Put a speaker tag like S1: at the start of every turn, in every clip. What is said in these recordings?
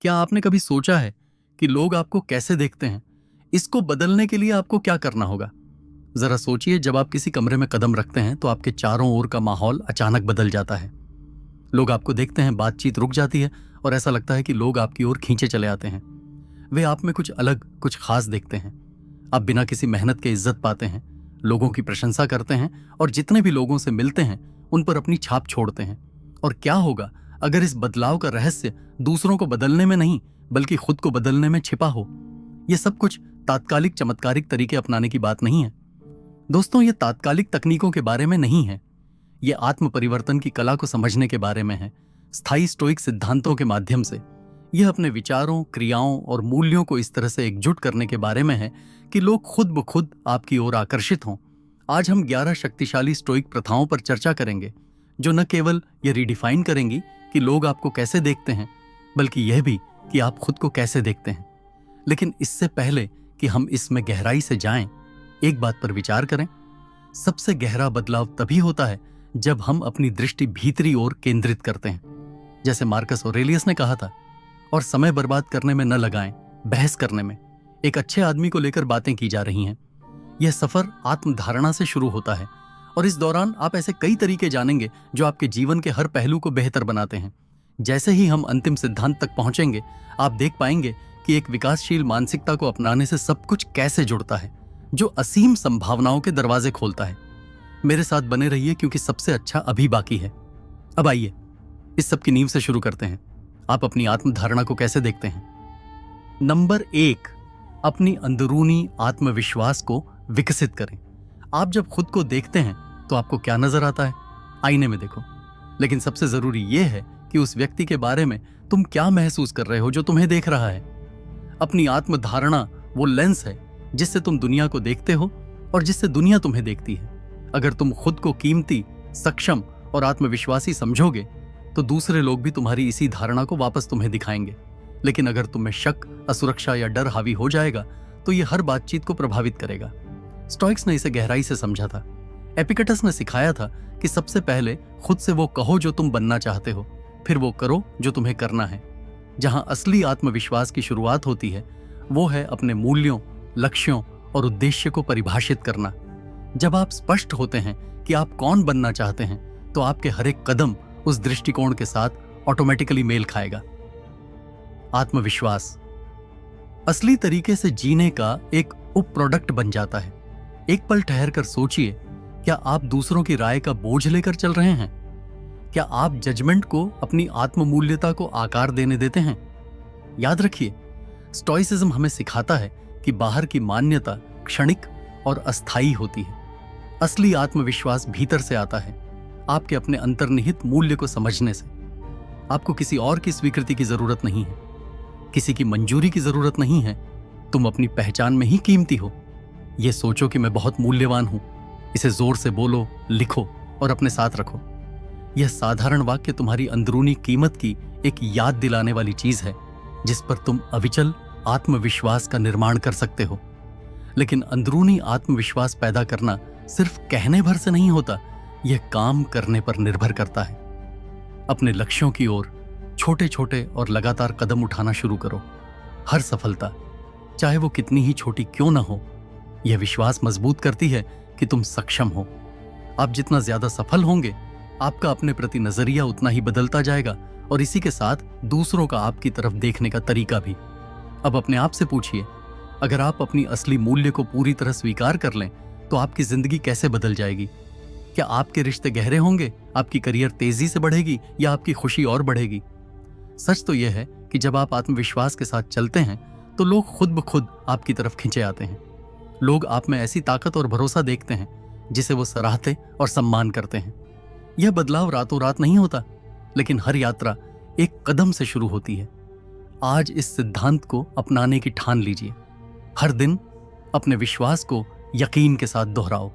S1: क्या आपने कभी सोचा है कि लोग आपको कैसे देखते हैं? इसको बदलने के लिए आपको क्या करना होगा? जरा सोचिए, जब आप किसी कमरे में कदम रखते हैं तो आपके चारों ओर का माहौल अचानक बदल जाता है। लोग आपको देखते हैं, बातचीत रुक जाती है और ऐसा लगता है कि लोग आपकी ओर खींचे चले आते हैं। वे आप में कुछ अलग, कुछ खास देखते हैं। आप बिना किसी मेहनत के इज्जत पाते हैं, लोगों की प्रशंसा करते हैं और जितने भी लोगों से मिलते हैं उन पर अपनी छाप छोड़ते हैं। और क्या होगा अगर इस बदलाव का रहस्य दूसरों को बदलने में नहीं बल्कि खुद को बदलने में छिपा हो? यह सब कुछ तात्कालिक चमत्कारिक तरीके अपनाने की बात नहीं है दोस्तों। ये तात्कालिक तकनीकों के बारे में नहीं है। ये आत्म परिवर्तन की कला को समझने के बारे में है। स्थायी स्टोइक सिद्धांतों के माध्यम से यह अपने विचारों, क्रियाओं और मूल्यों को इस तरह से एकजुट करने के बारे में है कि लोग खुद ब खुद आपकी ओर आकर्षित हों। आज हम 11 शक्तिशाली स्टोइक प्रथाओं पर चर्चा करेंगे, जो न केवल ये रिडिफाइन करेंगी कि लोग आपको कैसे देखते हैं, बल्कि यह भी कि आप खुद को कैसे देखते हैं। लेकिन इससे पहले कि हम इसमें गहराई से जाएं, एक बात पर विचार करें। सबसे गहरा बदलाव तभी होता है जब हम अपनी दृष्टि भीतरी ओर केंद्रित करते हैं। जैसे मार्कस ऑरेलियस ने कहा था, और समय बर्बाद करने में न लगाएं, बहस करने में। एक अच्छे आदमी को लेकर बातें की जा रही हैं। यह सफर आत्मधारणा से शुरू होता है और इस दौरान आप ऐसे कई तरीके जानेंगे जो आपके जीवन के हर पहलू को बेहतर बनाते हैं। जैसे ही हम अंतिम सिद्धांत तक पहुंचेंगे, आप देख पाएंगे कि एक विकासशील मानसिकता को अपनाने से सब कुछ कैसे जुड़ता है, जो असीम संभावनाओं के दरवाजे खोलता है। मेरे साथ बने रहिए, क्योंकि सबसे अच्छा अभी बाकी है। अब आइए इस सब की नींव से शुरू करते हैं। आप अपनी आत्मधारणा को कैसे देखते हैं? नंबर 1, अपनी अंदरूनी आत्मविश्वास को विकसित करें। आप जब खुद को देखते हैं तो आपको क्या नजर आता है? आईने में देखो। लेकिन सबसे जरूरी यह है कि उस व्यक्ति के बारे में तुम क्या महसूस कर रहे हो जो तुम्हें देख रहा है। अपनी आत्मधारणा वो लेंस है जिससे तुम दुनिया को देखते हो और जिससे दुनिया तुम्हें देखती है। अगर तुम खुद को कीमती, सक्षम और आत्मविश्वासी समझोगे तो दूसरे लोग भी तुम्हारी इसी धारणा को वापस तुम्हें दिखाएंगे। लेकिन अगर तुम्हें शक, असुरक्षा या डर हावी हो जाएगा तो यह हर बातचीत को प्रभावित करेगा। स्टोइक्स ने इसे गहराई से समझा था। एपिक्टेटस ने सिखाया था कि सबसे पहले खुद से वो कहो जो तुम बनना चाहते हो, फिर वो करो जो तुम्हें करना है। जहां असली आत्मविश्वास की शुरुआत होती है वो है अपने मूल्यों, लक्ष्यों और उद्देश्य को परिभाषित करना। जब आप स्पष्ट होते हैं कि आप कौन बनना चाहते हैं तो आपके हर एक कदम उस दृष्टिकोण के साथ ऑटोमेटिकली मेल खाएगा। आत्मविश्वास असली तरीके से जीने का एक उप प्रोडक्ट बन जाता है। एक पल ठहर कर सोचिए, क्या आप दूसरों की राय का बोझ लेकर चल रहे हैं? क्या आप जजमेंट को अपनी आत्ममूल्यता को आकार देने देते हैं? याद रखिए, स्टोइसिज्म हमें सिखाता है कि बाहर की मान्यता क्षणिक और अस्थायी होती है। असली आत्मविश्वास भीतर से आता है, आपके अपने अंतर्निहित मूल्य को समझने से। आपको किसी और की स्वीकृति की जरूरत नहीं है, किसी की मंजूरी की जरूरत नहीं है। तुम अपनी पहचान में ही कीमती हो। यह सोचो कि मैं बहुत मूल्यवान हूं। इसे जोर से बोलो, लिखो और अपने साथ रखो। यह साधारण वाक्य तुम्हारी अंदरूनी कीमत की एक याद दिलाने वाली चीज है, जिस पर तुम अविचल आत्मविश्वास का निर्माण कर सकते हो। लेकिन अंदरूनी आत्मविश्वास पैदा करना सिर्फ कहने भर से नहीं होता, यह काम करने पर निर्भर करता है। अपने लक्ष्यों की ओर छोटे छोटे और लगातार कदम उठाना शुरू करो। हर सफलता, चाहे वो कितनी ही छोटी क्यों ना हो, यह विश्वास मजबूत करती है कि तुम सक्षम हो। आप जितना ज्यादा सफल होंगे, आपका अपने प्रति नजरिया उतना ही बदलता जाएगा और इसी के साथ दूसरों का आपकी तरफ देखने का तरीका भी। अब अपने आप से पूछिए, अगर आप अपनी असली मूल्य को पूरी तरह स्वीकार कर लें तो आपकी जिंदगी कैसे बदल जाएगी? क्या आपके रिश्ते गहरे होंगे, आपकी करियर तेजी से बढ़ेगी या आपकी खुशी और बढ़ेगी? सच तो यह है कि जब आप आत्मविश्वास के साथ चलते हैं तो लोग खुद ब खुद आपकी तरफ खींचे आते हैं। लोग आप में ऐसी ताकत और भरोसा देखते हैं जिसे वो सराहते और सम्मान करते हैं। यह बदलाव रातों रात नहीं होता, लेकिन हर यात्रा एक कदम से शुरू होती है। आज इस सिद्धांत को अपनाने की ठान लीजिए। हर दिन अपने विश्वास को यकीन के साथ दोहराओ,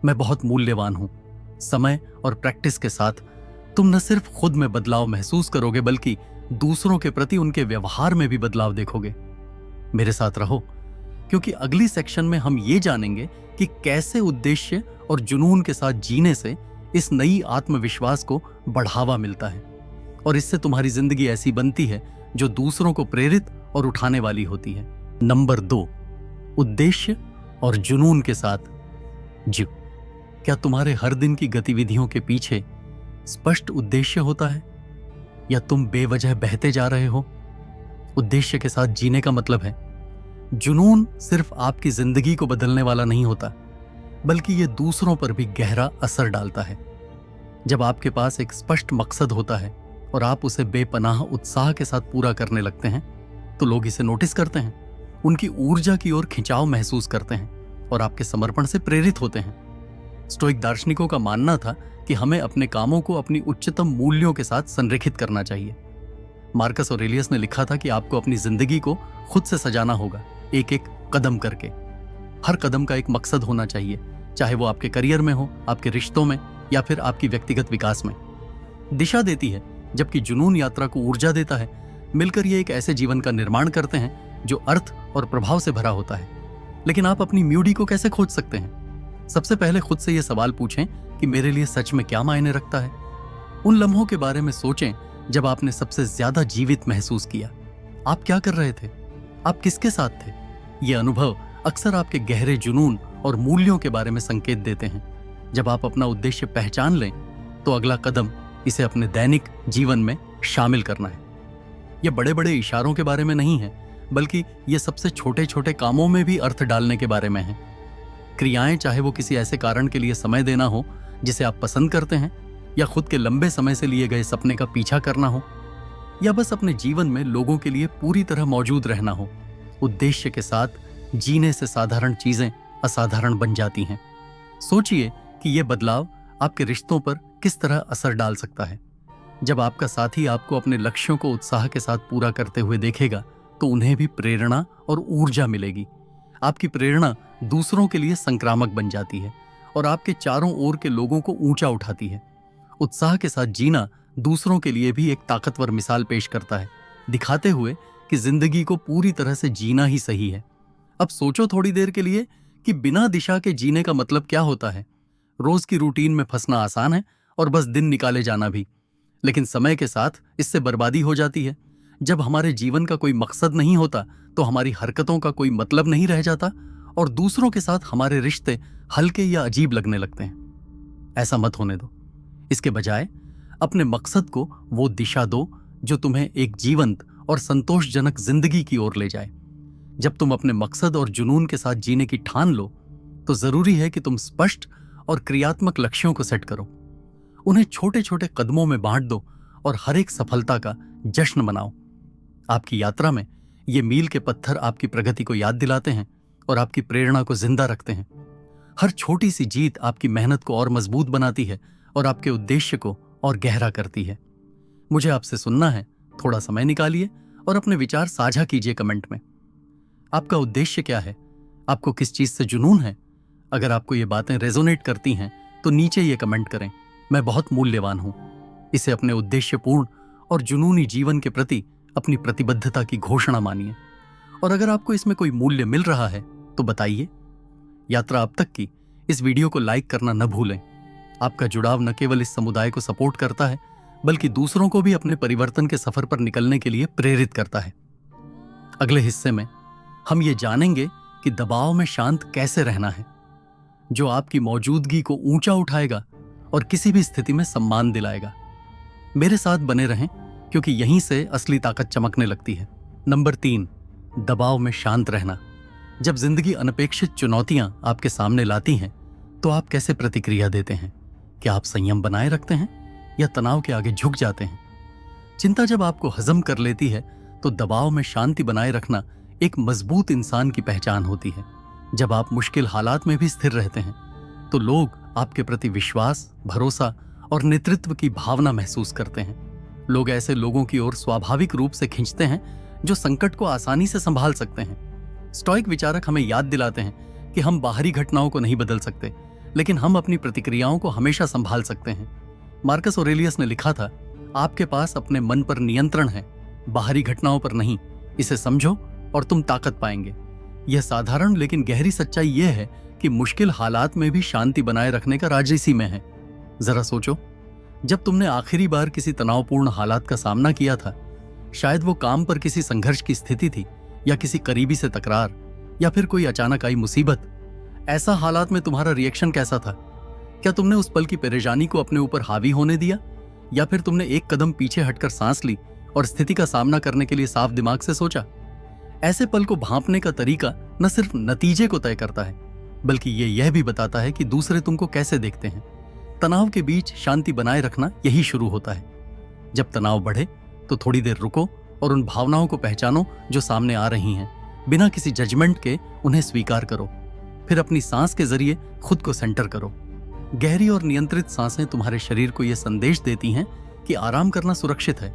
S1: मैं बहुत मूल्यवान हूं। समय और प्रैक्टिस के साथ तुम न सिर्फ खुद में बदलाव महसूस करोगे, बल्कि दूसरों के प्रति उनके व्यवहार में भी बदलाव देखोगे। मेरे साथ रहो, क्योंकि अगली सेक्शन में हम ये जानेंगे कि कैसे उद्देश्य और जुनून के साथ जीने से इस नई आत्मविश्वास को बढ़ावा मिलता है और इससे तुम्हारी जिंदगी ऐसी बनती है जो दूसरों को प्रेरित और उठाने वाली होती है। नंबर 2, उद्देश्य और जुनून के साथ जियो। क्या तुम्हारे हर दिन की गतिविधियों के पीछे स्पष्ट उद्देश्य होता है, या तुम बेवजह बहते जा रहे हो? उद्देश्य के साथ जीने का मतलब है, जुनून सिर्फ आपकी जिंदगी को बदलने वाला नहीं होता, बल्कि यह दूसरों पर भी गहरा असर डालता है। जब आपके पास एक स्पष्ट मकसद होता है और आप उसे बेपनाह उत्साह के साथ पूरा करने लगते हैं, तो लोग इसे नोटिस करते हैं, उनकी ऊर्जा की ओर खिंचाव महसूस करते हैं और आपके समर्पण से प्रेरित होते हैं। स्टोइक दार्शनिकों का मानना था कि हमें अपने कामों को अपनी उच्चतम मूल्यों के साथ संरेखित करना चाहिए। मार्कस ऑरेलियस ने लिखा था कि आपको अपनी जिंदगी को खुद से सजाना होगा, एक एक कदम करके। हर कदम का एक मकसद होना चाहिए, चाहे वो आपके करियर में हो, आपके रिश्तों में, या फिर आपकी व्यक्तिगत विकास में। दिशा देती है, जबकि जुनून यात्रा को ऊर्जा देता है। मिलकर ये एक ऐसे जीवन का निर्माण करते हैं जो अर्थ और प्रभाव से भरा होता है। लेकिन आप अपनी म्यूडी को कैसे खोज सकते हैं? सबसे पहले खुद से ये सवाल पूछें कि मेरे लिए सच में क्या मायने रखता है। उन लम्हों के बारे में सोचें जब आपने सबसे ज्यादा जीवित महसूस किया। आप क्या कर रहे थे? आप किसके साथ थे? ये अनुभव अक्सर आपके गहरे जुनून और मूल्यों के बारे में संकेत देते हैं। जब आप अपना उद्देश्य पहचान लें, तो अगला कदम इसे अपने दैनिक जीवन में शामिल करना है। यह बड़े बड़े इशारों के बारे में नहीं है, बल्कि ये सबसे छोटे छोटे कामों में भी अर्थ डालने के बारे में है। क्रियाएं, चाहे वो किसी ऐसे कारण के लिए समय देना हो जिसे आप पसंद करते हैं, या खुद के लंबे समय से लिए गए सपने का पीछा करना हो, या बस अपने जीवन में लोगों के लिए पूरी तरह मौजूद रहना हो, उद्देश्य के साथ जीने से साधारण चीजें असाधारण बन जाती हैं। सोचिए कि यह बदलाव आपके रिश्तों पर किस तरह असर डाल सकता है। जब आपका साथी आपको अपने लक्ष्यों को उत्साह के साथ पूरा करते हुए देखेगा, तो उन्हें भी प्रेरणा और ऊर्जा मिलेगी। आपकी प्रेरणा दूसरों के लिए संक्रामक बन जाती है और आपके चारों ओर के लोगों को ऊंचा उठाती है। उत्साह के साथ जीना दूसरों के लिए भी एक ताकतवर मिसाल पेश करता है, दिखाते हुए कि जिंदगी को पूरी तरह से जीना ही सही है। अब सोचो थोड़ी देर के लिए कि बिना दिशा के जीने का मतलब क्या होता है। रोज की रूटीन में फंसना आसान है और बस दिन निकाले जाना भी, लेकिन समय के साथ इससे बर्बादी हो जाती है। जब हमारे जीवन का कोई मकसद नहीं होता, तो हमारी हरकतों का कोई मतलब नहीं रह जाता और दूसरों के साथ हमारे रिश्ते हल्के या अजीब लगने लगते हैं। ऐसा मत होने दो। इसके बजाय अपने मकसद को वो दिशा दो जो तुम्हें एक जीवंत और संतोषजनक जिंदगी की ओर ले जाए। जब तुम अपने मकसद और जुनून के साथ जीने की ठान लो, तो जरूरी है कि तुम स्पष्ट और क्रियात्मक लक्ष्यों को सेट करो। उन्हें छोटे छोटे कदमों में बांट दो और हर एक सफलता का जश्न मनाओ। आपकी यात्रा में ये मील के पत्थर आपकी प्रगति को याद दिलाते हैं और आपकी प्रेरणा को जिंदा रखते हैं। हर छोटी सी जीत आपकी मेहनत को और मजबूत बनाती है और आपके उद्देश्य को और गहरा करती है। मुझे आपसे सुनना है। थोड़ा समय निकालिए और अपने विचार साझा कीजिए कमेंट में। आपका उद्देश्य क्या है? आपको किस चीज से जुनून है? अगर आपको ये बातें रेजोनेट करती हैं, तो नीचे ये कमेंट करें, मैं बहुत मूल्यवान हूं। इसे अपने उद्देश्यपूर्ण और जुनूनी जीवन के प्रति अपनी प्रतिबद्धता की घोषणा मानिए। और अगर आपको इसमें कोई मूल्य मिल रहा है, तो बताइए। यात्रा अब तक की इस वीडियो को लाइक करना न भूलें। आपका जुड़ाव न केवल इस समुदाय को सपोर्ट करता है, बल्कि दूसरों को भी अपने परिवर्तन के सफर पर निकलने के लिए प्रेरित करता है। अगले हिस्से में हम ये जानेंगे कि दबाव में शांत कैसे रहना है, जो आपकी मौजूदगी को ऊंचा उठाएगा और किसी भी स्थिति में सम्मान दिलाएगा। मेरे साथ बने रहें, क्योंकि यहीं से असली ताकत चमकने लगती है। नंबर 3, दबाव में शांत रहना। जब जिंदगी अनपेक्षित चुनौतियां आपके सामने लाती हैं, तो आप कैसे प्रतिक्रिया देते हैं? क्या आप संयम बनाए रखते हैं या तनाव के आगे झुक जाते हैं? चिंता जब आपको हजम कर लेती है, तो दबाव में शांति बनाए रखना एक मजबूत इंसान की पहचान होती है। जब आप मुश्किल हालात में भी स्थिर रहते हैं, तो लोग आपके प्रति विश्वास, भरोसा और नेतृत्व की भावना महसूस करते हैं। लोग ऐसे लोगों की ओर स्वाभाविक रूप से खींचते हैं जो संकट को आसानी से संभाल सकते हैं। स्टोइक विचारक हमें याद दिलाते हैं कि हम बाहरी घटनाओं को नहीं बदल सकते, लेकिन हम अपनी प्रतिक्रियाओं को हमेशा संभाल सकते हैं। मार्कस ऑरेलियस ने लिखा था, आपके पास अपने मन पर नियंत्रण है, बाहरी घटनाओं पर नहीं। इसे समझो और तुम ताकत पाएंगे। यह साधारण लेकिन गहरी सच्चाई यह है कि मुश्किल हालात में भी शांति बनाए रखने का राज इसी में है। जरा सोचो, जब तुमने आखिरी बार किसी तनावपूर्ण हालात का सामना किया था, शायद वो काम पर किसी संघर्ष की स्थिति थी, या किसी करीबी से तकरार, या फिर कोई अचानक आई मुसीबत। ऐसा हालात में तुम्हारा रिएक्शन कैसा था? क्या तुमने उस पल की परेशानी को अपने ऊपर हावी होने दिया, या फिर तुमने एक कदम पीछे हटकर सांस ली और स्थिति का सामना करने के लिए साफ दिमाग से सोचा? ऐसे पल को भांपने का तरीका न सिर्फ नतीजे को तय करता है, बल्कि यह भी बताता है कि दूसरे तुमको कैसे देखते हैं। तनाव के बीच शांति बनाए रखना यही शुरू होता है। जब तनाव बढ़े तो थोड़ी देर रुको और उन भावनाओं को पहचानो जो सामने आ रही हैं। बिना किसी जजमेंट के उन्हें स्वीकार करो। फिर अपनी सांस के जरिए खुद को सेंटर करो। गहरी और नियंत्रित सांसें तुम्हारे शरीर को यह संदेश देती हैं कि आराम करना सुरक्षित है,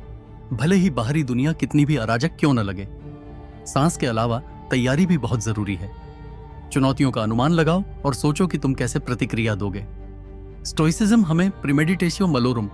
S1: भले ही बाहरी दुनिया कितनी भी अराजक क्यों न लगे। सांस के अलावा तैयारी भी बहुत जरूरी है। चुनौतियों का अनुमान लगाओ और सोचो कि तुम कैसे प्रतिक्रिया दोगे। स्टोइसिज्म हमें प्रीमेडिटेशियो मलोरुम,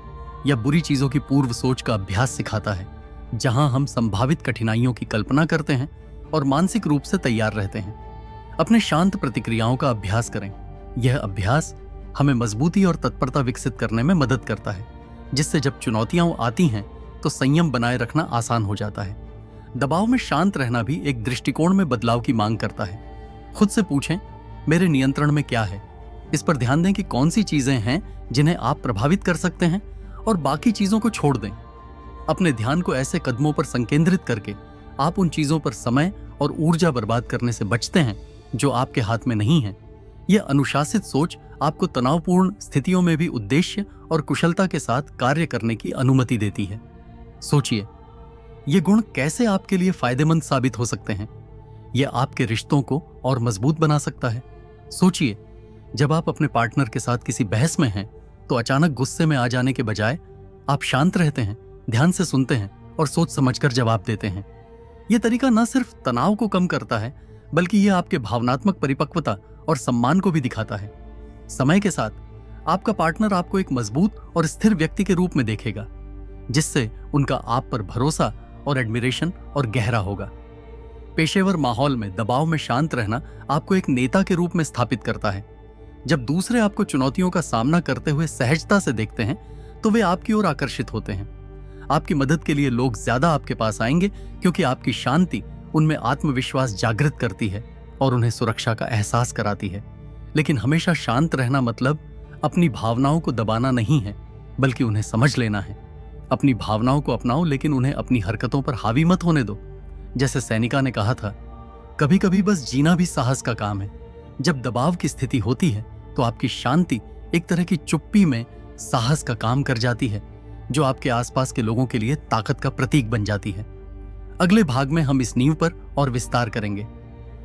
S1: या बुरी चीजों की पूर्व सोच का अभ्यास सिखाता है, जहां हम संभावित कठिनाइयों की कल्पना करते हैं और मानसिक रूप से तैयार रहते हैं। अपने शांत प्रतिक्रियाओं का अभ्यास करें। यह अभ्यास हमें मजबूती और तत्परता विकसित करने में मदद करता है, जिससे जब चुनौतियां आती हैं तो संयम बनाए रखना आसान हो जाता है। दबाव में शांत रहना भी एक दृष्टिकोण में बदलाव की मांग करता है। खुद से पूछें, मेरे नियंत्रण में क्या है? इस पर ध्यान दें कि कौन सी चीजें हैं जिन्हें आप प्रभावित कर सकते हैं, और बाकी चीजों को छोड़ दें। अपने ध्यान को ऐसे कदमों पर संकेंद्रित करके आप उन चीजों पर समय और ऊर्जा बर्बाद करने से बचते हैं जो आपके हाथ में नहीं है। यह अनुशासित सोच आपको तनावपूर्ण स्थितियों में भी उद्देश्य और कुशलता के साथ कार्य करने की अनुमति देती है। सोचिए, ये गुण कैसे आपके लिए फायदेमंद साबित हो सकते हैं। यह आपके रिश्तों को और मजबूत बना सकता है। सोचिए, जब आप अपने पार्टनर के साथ किसी बहस में हैं तो अचानक गुस्से में आ जाने के बजाय आप शांत रहते हैं, ध्यान से सुनते हैं और सोच समझकर जवाब देते हैं। यह तरीका न सिर्फ तनाव को कम करता है, बल्कि यह आपके भावनात्मक परिपक्वता और सम्मान को भी दिखाता है। समय के साथ आपका पार्टनर आपको एक मजबूत और स्थिर व्यक्ति के रूप में देखेगा, जिससे उनका आप पर भरोसा और एडमिरेशन और गहरा होगा। पेशेवर माहौल में दबाव में शांत रहना आपको एक नेता के रूप में स्थापित करता है। जब दूसरे आपको चुनौतियों का सामना करते हुए सहजता से देखते हैं तो वे आपकी ओर आकर्षित होते हैं। आपकी मदद के लिए लोग ज्यादा आपके पास आएंगे, क्योंकि आपकी शांति उनमें आत्मविश्वास जागृत करती है और उन्हें सुरक्षा का एहसास कराती है। लेकिन हमेशा शांत रहना मतलब अपनी भावनाओं को दबाना नहीं है, बल्कि उन्हें समझ लेना है। अपनी भावनाओं को अपनाओ, लेकिन उन्हें अपनी हरकतों पर हावी मत होने दो। जैसे सैनिका ने कहा था, कभी कभी बस जीना भी साहस का काम है। जब दबाव की स्थिति होती है तो आपकी शांति एक तरह की चुप्पी में साहस का काम कर जाती है, जो आपके आसपास के लोगों के लिए ताकत का प्रतीक बन जाती है। अगले भाग में हम इस नींव पर और विस्तार करेंगे।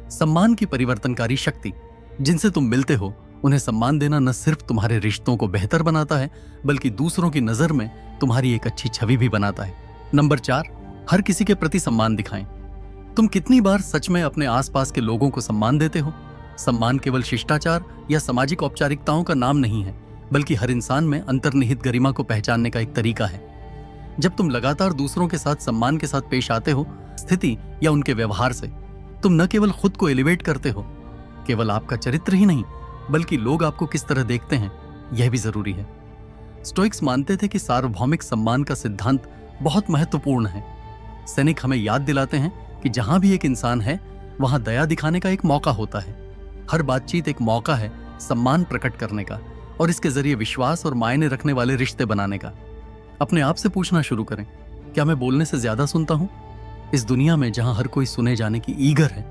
S1: सम्मान की परिवर्तनकारी शक्ति। जिनसे तुम मिलते हो उन्हें सम्मान देना न सिर्फ तुम्हारे रिश्तों को बेहतर बनाता है, बल्कि दूसरों की नजर में तुम्हारी एक अच्छी छवि भी बनाता है। नंबर 4, हर किसी के प्रति सम्मान दिखाएं। तुम कितनी बार सच में अपने आसपास के लोगों को सम्मान देते हो? सम्मान केवल शिष्टाचार या सामाजिक औपचारिकताओं का नाम नहीं है, बल्कि हर इंसान में अंतर्निहित गरिमा को पहचानने का एक तरीका है। जब तुम लगातार दूसरों के साथ सम्मान के साथ पेश आते हो, स्थिति या उनके व्यवहार से, तुम न केवल खुद को एलिवेट करते हो, केवल आपका चरित्र ही नहीं, बल्कि लोग आपको किस तरह देखते हैं यह भी जरूरी है। स्टोइक्स मानते थे कि सार्वभौमिक सम्मान का सिद्धांत बहुत महत्वपूर्ण है। सैनिक हमें याद दिलाते हैं कि जहां भी एक इंसान है, वहां दया दिखाने का एक मौका होता है। हर बातचीत एक मौका है सम्मान प्रकट करने का, और इसके जरिए विश्वास और मायने रखने वाले रिश्ते बनाने का। अपने आप से पूछना शुरू करें, क्या मैं बोलने से ज्यादा सुनता हूं? इस दुनिया में जहां हर कोई सुने जाने की ईगर है,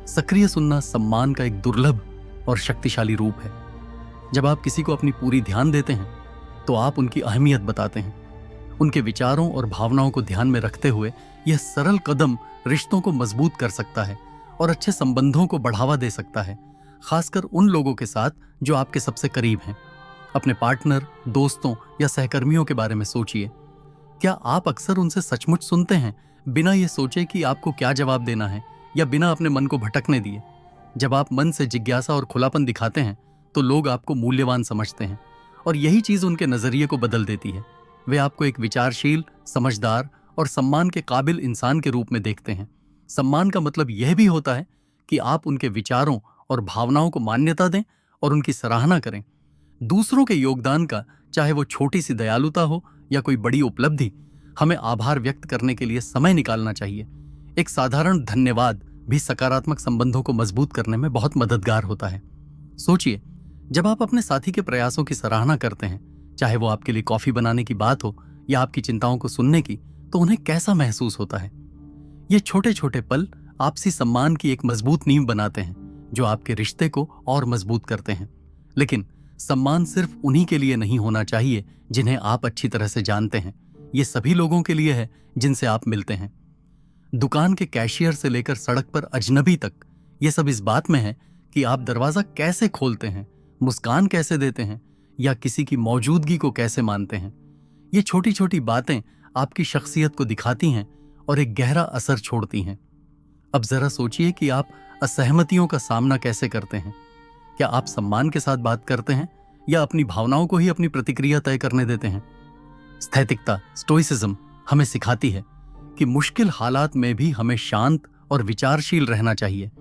S1: सक्रिय सुनना सम्मान का एक दुर्लभ और शक्तिशाली रूप है। जब आप किसी को अपनी पूरी ध्यान देते हैं तो आप उनकी अहमियत बताते हैं। उनके विचारों और भावनाओं को ध्यान में रखते हुए यह सरल कदम रिश्तों को मजबूत कर सकता है और अच्छे संबंधों को बढ़ावा दे सकता है, खासकर उन लोगों के साथ जो आपके सबसे करीब हैं। अपने पार्टनर, दोस्तों या सहकर्मियों के बारे में सोचिए। क्या आप अक्सर उनसे सचमुच सुनते हैं, बिना ये सोचे कि आपको क्या जवाब देना है, या बिना अपने मन को भटकने दिए? जब आप मन से जिज्ञासा और खुलापन दिखाते हैं तो लोग आपको मूल्यवान समझते हैं, और यही चीज उनके नजरिए को बदल देती है। वे आपको एक विचारशील, समझदार और सम्मान के काबिल इंसान के रूप में देखते हैं। सम्मान का मतलब यह भी होता है कि आप उनके विचारों और भावनाओं को मान्यता दें और उनकी सराहना करें। दूसरों के योगदान का, चाहे वो छोटी सी दयालुता हो या कोई बड़ी उपलब्धि, हमें आभार व्यक्त करने के लिए समय निकालना चाहिए। एक साधारण धन्यवाद भी सकारात्मक संबंधों को मजबूत करने में बहुत मददगार होता है। सोचिए, जब आप अपने साथी के प्रयासों की सराहना करते हैं, चाहे वो आपके लिए कॉफी बनाने की बात हो या आपकी चिंताओं को सुनने की, तो उन्हें कैसा महसूस होता है? ये छोटे छोटे पल आपसी सम्मान की एक मजबूत नींव बनाते हैं, जो आपके रिश्ते को और मजबूत करते हैं। लेकिन सम्मान सिर्फ उन्हीं के लिए नहीं होना चाहिए जिन्हें आप अच्छी तरह से जानते हैं। ये सभी लोगों के लिए है जिनसे आप मिलते हैं। दुकान के कैशियर से लेकर सड़क पर अजनबी तक, ये सब इस बात में है कि आप दरवाजा कैसे खोलते हैं, मुस्कान कैसे देते हैं या किसी की मौजूदगी को कैसे मानते हैं। ये छोटी छोटी बातें आपकी शख्सियत को दिखाती हैं और एक गहरा असर छोड़ती हैं। अब जरा सोचिए कि आप असहमतियों का सामना कैसे करते हैं। क्या आप सम्मान के साथ बात करते हैं या अपनी भावनाओं को ही अपनी प्रतिक्रिया तय करने देते हैं? स्थैतिकता, स्टोइसिज्म हमें सिखाती है कि मुश्किल हालात में भी हमें शांत और विचारशील रहना चाहिए,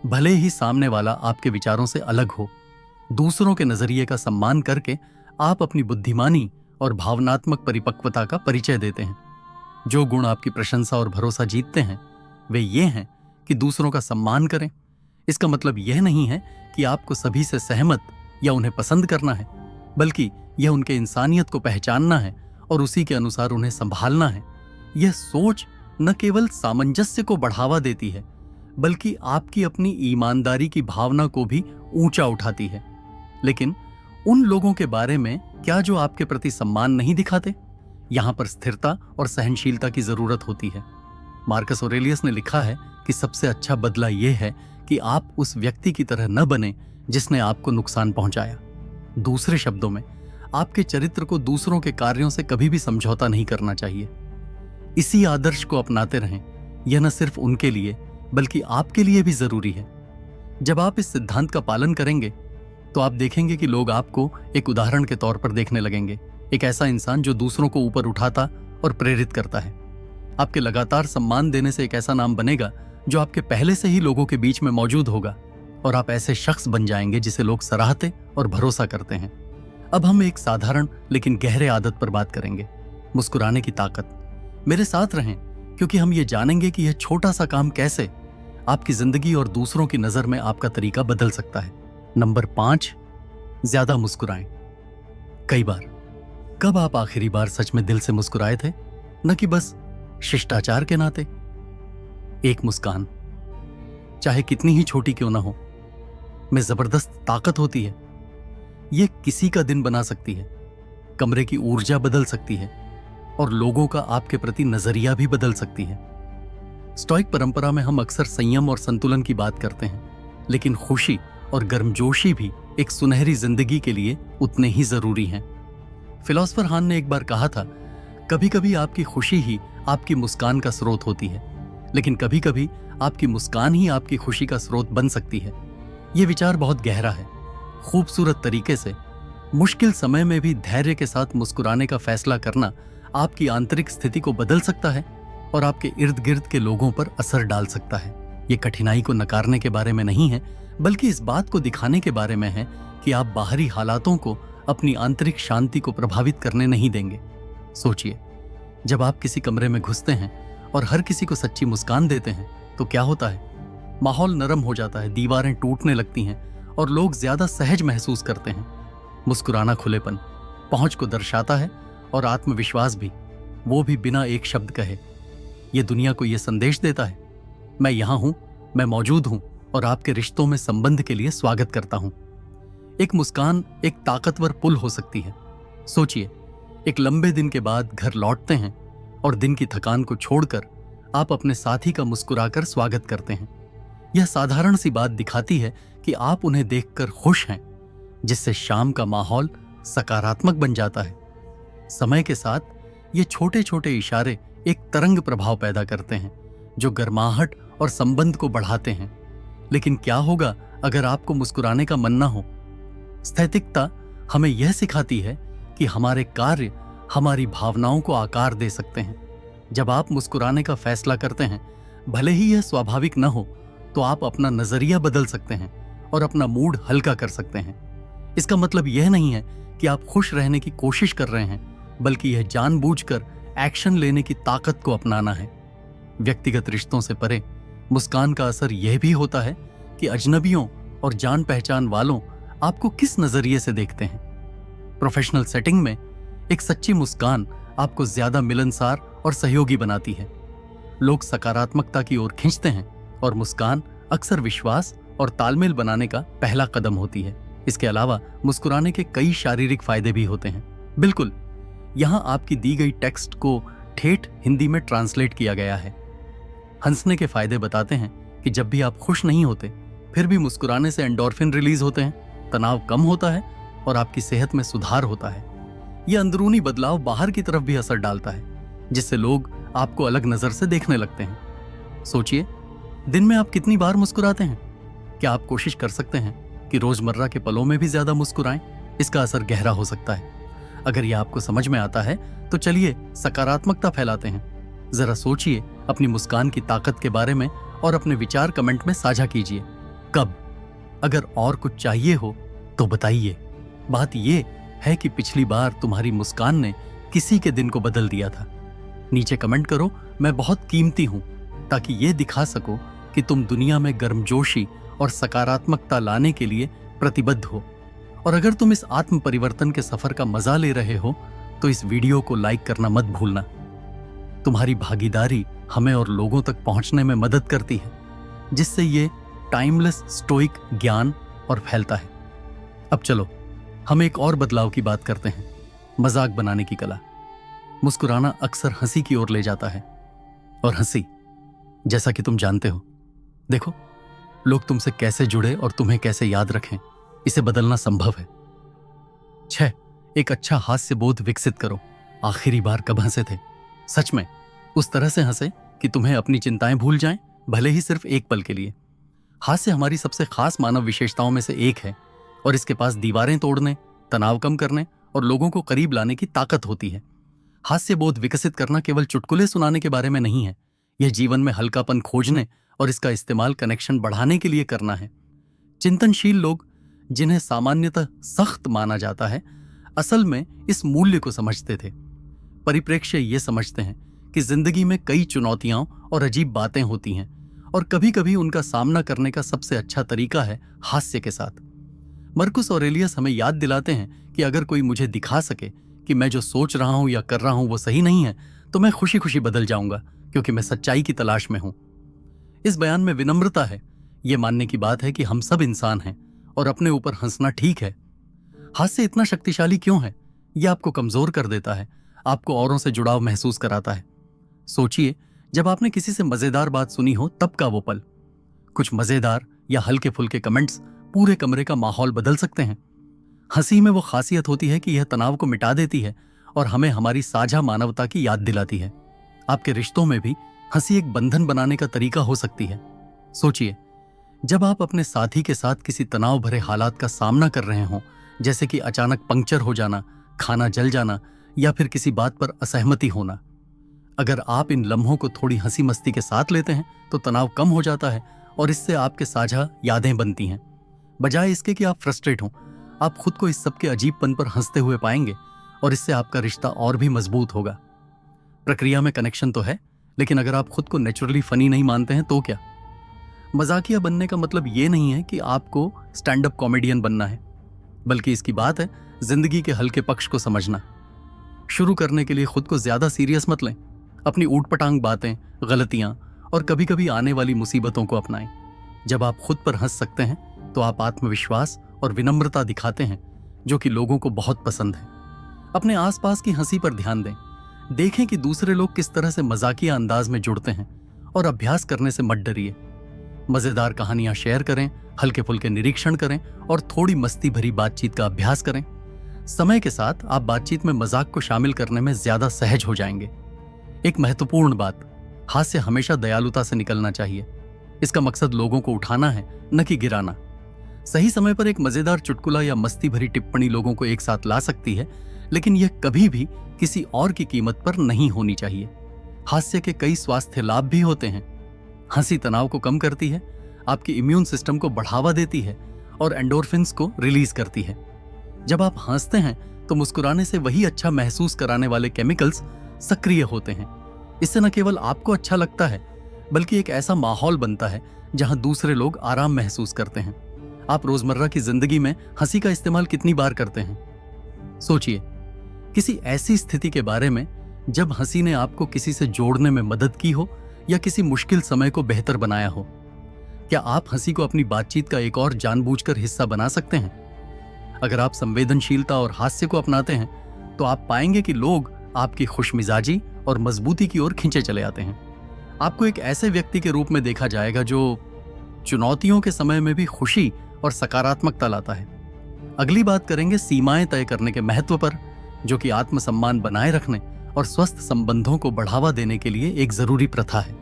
S1: भले ही सामने वाला आपके विचारों से अलग हो। दूसरों के नजरिए का सम्मान करके आप अपनी बुद्धिमानी और भावनात्मक परिपक्वता का परिचय देते हैं। जो गुण आपकी प्रशंसा और भरोसा जीतते हैं वे ये हैं कि दूसरों का सम्मान करें। इसका मतलब यह नहीं है कि आपको सभी से सहमत या उन्हें पसंद करना है, बल्कि यह उनके इंसानियत को पहचानना है और उसी के अनुसार उन्हें संभालना है। यह सोच न केवल सामंजस्य को बढ़ावा देती है, बल्कि आपकी अपनी ईमानदारी की भावना को भी ऊंचा उठाती है। लेकिन उन लोगों के बारे में क्या जो आपके प्रति सम्मान नहीं दिखाते? यहां पर स्थिरता और सहनशीलता की जरूरत होती है। मार्कस ऑरेलियस ने लिखा है कि सबसे अच्छा बदला यह है कि आप उस व्यक्ति की तरह न बने जिसने आपको नुकसान पहुंचाया। दूसरे शब्दों में, आपके चरित्र को दूसरों के कार्यों से कभी भी समझौता नहीं करना चाहिए। इसी आदर्श को अपनाते रहें। यह न सिर्फ उनके लिए बल्कि आपके लिए भी जरूरी है। जब आप इस सिद्धांत का पालन करेंगे तो आप देखेंगे कि लोग आपको एक उदाहरण के तौर पर देखने लगेंगे, एक ऐसा इंसान जो दूसरों को ऊपर उठाता और प्रेरित करता है। आपके लगातार सम्मान देने से एक ऐसा नाम बनेगा जो आपके पहले से ही लोगों के बीच में मौजूद होगा, और आप ऐसे शख्स बन जाएंगे जिसे लोग सराहते और भरोसा करते हैं। अब हम एक साधारण लेकिन गहरे आदत पर बात करेंगे, मुस्कुराने की ताकत। मेरे साथ रहें, क्योंकि हम ये जानेंगे कि यह छोटा सा काम कैसे आपकी जिंदगी और दूसरों की नजर में आपका तरीका बदल सकता है। नंबर 5, ज्यादा मुस्कुराएं। कई बार, कब आप आखिरी बार सच में दिल से मुस्कुराए थे, न कि बस शिष्टाचार के नाते? एक मुस्कान, चाहे कितनी ही छोटी क्यों ना हो, में जबरदस्त ताकत होती है। यह किसी का दिन बना सकती है, कमरे की ऊर्जा बदल सकती है और लोगों का आपके प्रति नजरिया भी बदल सकती है। स्टोइक परंपरा में हम अक्सर संयम और संतुलन की बात करते हैं, लेकिन खुशी और गर्मजोशी भी एक सुनहरी जिंदगी के लिए उतने ही जरूरी हैं। फिलोसोफर हान ने एक बार कहा था, कभी कभी आपकी खुशी ही आपकी मुस्कान का स्रोत होती है, लेकिन कभी कभी आपकी मुस्कान ही आपकी खुशी का स्रोत बन सकती है। यह विचार बहुत गहरा है। खूबसूरत तरीके से मुश्किल समय में भी धैर्य के साथ मुस्कुराने का फैसला करना आपकी आंतरिक स्थिति को बदल सकता है और आपके इर्द गिर्द के लोगों पर असर डाल सकता है। ये कठिनाई को नकारने के बारे में नहीं है, बल्कि इस बात को दिखाने के बारे में है कि आप बाहरी हालातों को अपनी आंतरिक शांति को प्रभावित करने नहीं देंगे। सोचिए, जब आप किसी कमरे में घुसते हैं और हर किसी को सच्ची मुस्कान देते हैं तो क्या होता है? माहौल नरम हो जाता है, दीवारें टूटने लगती हैं और लोग ज्यादा सहज महसूस करते हैं। मुस्कुराना खुलेपन, पहुंच को दर्शाता है और आत्मविश्वास भी, वो भी बिना एक शब्द कहे। ये दुनिया को यह संदेश देता है, मैं यहां हूं, मैं मौजूद हूं और आपके रिश्तों में संबंध के लिए स्वागत करता हूं। एक मुस्कान एक ताकतवर पुल हो सकती है। सोचिए, एक लंबे दिन के बाद घर लौटते हैं और दिन की थकान को छोड़कर आप अपने साथी का मुस्कुराकर स्वागत करते हैं। यह साधारण सी बात दिखाती है कि आप उन्हें देखकर खुश हैं, जिससे शाम का माहौल सकारात्मक बन जाता है। समय के साथ ये छोटे छोटे इशारे एक तरंग प्रभाव पैदा करते हैं जो गर्माहट और संबंध को बढ़ाते हैं। लेकिन क्या होगा अगर आपको मुस्कुराने का मन ना हो? स्थैतिकता हमें यह सिखाती है कि हमारे कार्य हमारी भावनाओं को आकार दे सकते हैं। जब आप मुस्कुराने का फैसला करते हैं, भले ही यह स्वाभाविक न हो, तो आप अपना नजरिया बदल सकते हैं और अपना मूड हल्का कर सकते हैं। इसका मतलब यह नहीं है कि आप खुश रहने की कोशिश कर रहे हैं, बल्कि यह जानबूझकर एक्शन लेने की ताकत को अपनाना है। व्यक्तिगत रिश्तों से परे मुस्कान का असर यह भी होता है कि अजनबियों और जान पहचान वालों आपको किस नजरिए से देखते हैं। प्रोफेशनल सेटिंग में एक सच्ची मुस्कान आपको ज्यादा मिलनसार और सहयोगी बनाती है। लोग सकारात्मकता की ओर खींचते हैं और मुस्कान अक्सर विश्वास और तालमेल बनाने का पहला कदम होती है। इसके अलावा मुस्कुराने के कई शारीरिक फायदे भी होते हैं। बिल्कुल, यहां आपकी दी गई टेक्स्ट को ठेठ हिंदी में ट्रांसलेट किया गया है। हंसने के फायदे बताते हैं कि जब भी आप खुश नहीं होते फिर भी मुस्कुराने से एंडोर्फिन रिलीज होते हैं, तनाव कम होता है और आपकी सेहत में सुधार होता है। यह अंदरूनी बदलाव बाहर की तरफ भी असर डालता है, जिससे लोग आपको अलग नजर से देखने लगते हैं। सोचिए, दिन में आप कितनी बार मुस्कुराते हैं? क्या आप कोशिश कर सकते हैं कि रोजमर्रा के पलों में भी ज्यादा मुस्कुराएं? इसका असर गहरा हो सकता है। अगर यह आपको समझ में आता है तो चलिए सकारात्मकता फैलाते हैं। जरा सोचिए अपनी मुस्कान की ताकत के बारे में और अपने विचार कमेंट में साझा कीजिए। कब? अगर और कुछ चाहिए हो तो बताइए। बात यह है कि पिछली बार तुम्हारी मुस्कान ने किसी के दिन को बदल दिया था। नीचे कमेंट करो, मैं बहुत कीमती हूं, ताकि ये दिखा सको कि तुम दुनिया में गर्मजोशी और सकारात्मकता लाने के लिए प्रतिबद्ध हो। और अगर तुम इस आत्म परिवर्तन के सफर का मजा ले रहे हो तो इस वीडियो को लाइक करना मत भूलना। तुम्हारी भागीदारी हमें और लोगों तक पहुंचने में मदद करती है, जिससे ये टाइमलेस स्टोइक ज्ञान और फैलता है। अब चलो हम एक और बदलाव की बात करते हैं, मजाक बनाने की कला। मुस्कुराना अक्सर हंसी की ओर ले जाता है, और हंसी, जैसा कि तुम जानते हो, देखो लोग तुमसे कैसे जुड़े और तुम्हें कैसे याद रखें, इसे बदलना संभव है। 6. एक अच्छा हास्य बोध विकसित करो। आखिरी बार कब हंसे थे? सच में उस तरह से हंसे कि तुम्हें अपनी चिंताएं भूल जाएं, भले ही सिर्फ एक पल के लिए। हास्य हमारी सबसे खास मानव विशेषताओं में से एक है और इसके पास दीवारें तोड़ने, तनाव कम करने और लोगों को करीब लाने की ताकत होती है। हास्य बोध विकसित करना केवल चुटकुले सुनाने के बारे में नहीं है, यह जीवन में हल्कापन खोजने और इसका इस्तेमाल कनेक्शन बढ़ाने के लिए करना है। चिंतनशील लोग, जिन्हें सामान्यतः सख्त माना जाता है, असल में इस मूल्य को समझते थे। परिप्रेक्ष्य ये समझते हैं कि जिंदगी में कई चुनौतियां और अजीब बातें होती हैं और कभी-कभी उनका सामना करने का सबसे अच्छा तरीका है हास्य के साथ। मर्कुस ऑरेलियस हमें याद दिलाते हैं कि अगर कोई मुझे दिखा सके कि मैं जो सोच रहा हूं या कर रहा हूं वो सही नहीं है, तो मैं खुशी खुशी बदल जाऊंगा, क्योंकि मैं सच्चाई की तलाश में हूं। इस बयान में विनम्रता है, ये मानने की बात है कि हम सब इंसान हैं और अपने ऊपर हंसना ठीक है। हास्य इतना शक्तिशाली क्यों है? यह आपको कमजोर कर देता है, आपको औरों से जुड़ाव महसूस कराता है। सोचिए, जब आपने किसी से मजेदार बात सुनी हो तब का वो पल। कुछ मजेदार या हल्के फुल्के कमेंट्स पूरे कमरे का माहौल बदल सकते हैं। हंसी में वो खासियत होती है कि यह तनाव को मिटा देती है और हमें हमारी साझा मानवता की याद दिलाती है। आपके रिश्तों में भी हंसी एक बंधन बनाने का तरीका हो सकती है। सोचिए, जब आप अपने साथी के साथ किसी तनाव भरे हालात का सामना कर रहे हों, जैसे कि अचानक पंक्चर हो जाना, खाना जल जाना या फिर किसी बात पर असहमति होना, अगर आप इन लम्हों को थोड़ी हंसी मस्ती के साथ लेते हैं तो तनाव कम हो जाता है और इससे आपके साझा यादें बनती हैं। बजाय इसके कि आप फ्रस्ट्रेट हों, आप खुद को इस सब के अजीबपन पर हंसते हुए पाएंगे और इससे आपका रिश्ता और भी मजबूत होगा। प्रक्रिया में कनेक्शन तो है, लेकिन अगर आप खुद को नेचुरली फनी नहीं मानते हैं तो क्या? मजाकिया बनने का मतलब ये नहीं है कि आपको स्टैंड अप कॉमेडियन बनना है, बल्कि इसकी बात है जिंदगी के हल्के पक्ष को समझना। शुरू करने के लिए खुद को ज्यादा सीरियस मत लें। अपनी ऊटपटांग बातें, गलतियां और कभी कभी आने वाली मुसीबतों को अपनाएं। जब आप खुद पर हंस सकते हैं तो आप आत्मविश्वास और विनम्रता दिखाते हैं, जो कि लोगों को बहुत पसंद है। अपने आसपास की हंसी पर ध्यान दें। देखें कि दूसरे लोग किस तरह से मजाकिया अंदाज में जुड़ते हैं और अभ्यास करने से मत डरिए। मजेदार कहानियां शेयर करें, हल्के फुल्के निरीक्षण करें और थोड़ी मस्ती भरी बातचीत का अभ्यास करें। समय के साथ आप बातचीत में मजाक को शामिल करने में ज्यादा सहज हो जाएंगे। एक महत्वपूर्ण बात, हास्य हमेशा दयालुता से निकलना चाहिए। इसका मकसद लोगों को उठाना है, न कि गिराना। सही समय पर एक मजेदार चुटकुला या मस्ती भरी टिप्पणी लोगों को एक साथ ला सकती है, लेकिन यह कभी भी किसी और की कीमत पर नहीं होनी चाहिए। हास्य के कई स्वास्थ्य लाभ भी होते हैं। हंसी तनाव को कम करती है, आपकी इम्यून सिस्टम को बढ़ावा देती है और एंडोर्फिन्स को रिलीज करती है। जब आप हंसते हैं तो मुस्कुराने से वही अच्छा महसूस कराने वाले केमिकल्स सक्रिय होते हैं। इससे न केवल आपको अच्छा लगता है, बल्कि एक ऐसा माहौल बनता है जहां दूसरे लोग आराम महसूस करते हैं। आप रोजमर्रा की जिंदगी में हंसी का इस्तेमाल कितनी बार करते हैं? सोचिए, किसी ऐसी स्थिति के बारे में जब हंसी ने आपको किसी से जोड़ने में मदद की हो या किसी मुश्किल समय को बेहतर बनाया हो। क्या आप हंसी को अपनी बातचीत का एक और जानबूझकर हिस्सा बना सकते हैं? अगर आप संवेदनशीलता और हास्य को अपनाते हैं तो आप पाएंगे कि लोग आपकी खुशमिजाजी और मजबूती की ओर खींचे चले आते हैं। आपको एक ऐसे व्यक्ति के रूप में देखा जाएगा जो चुनौतियों के समय में भी खुशी और सकारात्मकता लाता है। अगली बात करेंगे सीमाएं तय करने के महत्व पर, जो कि आत्मसम्मान बनाए रखने और स्वस्थ संबंधों को बढ़ावा देने के लिए एक जरूरी प्रथा है।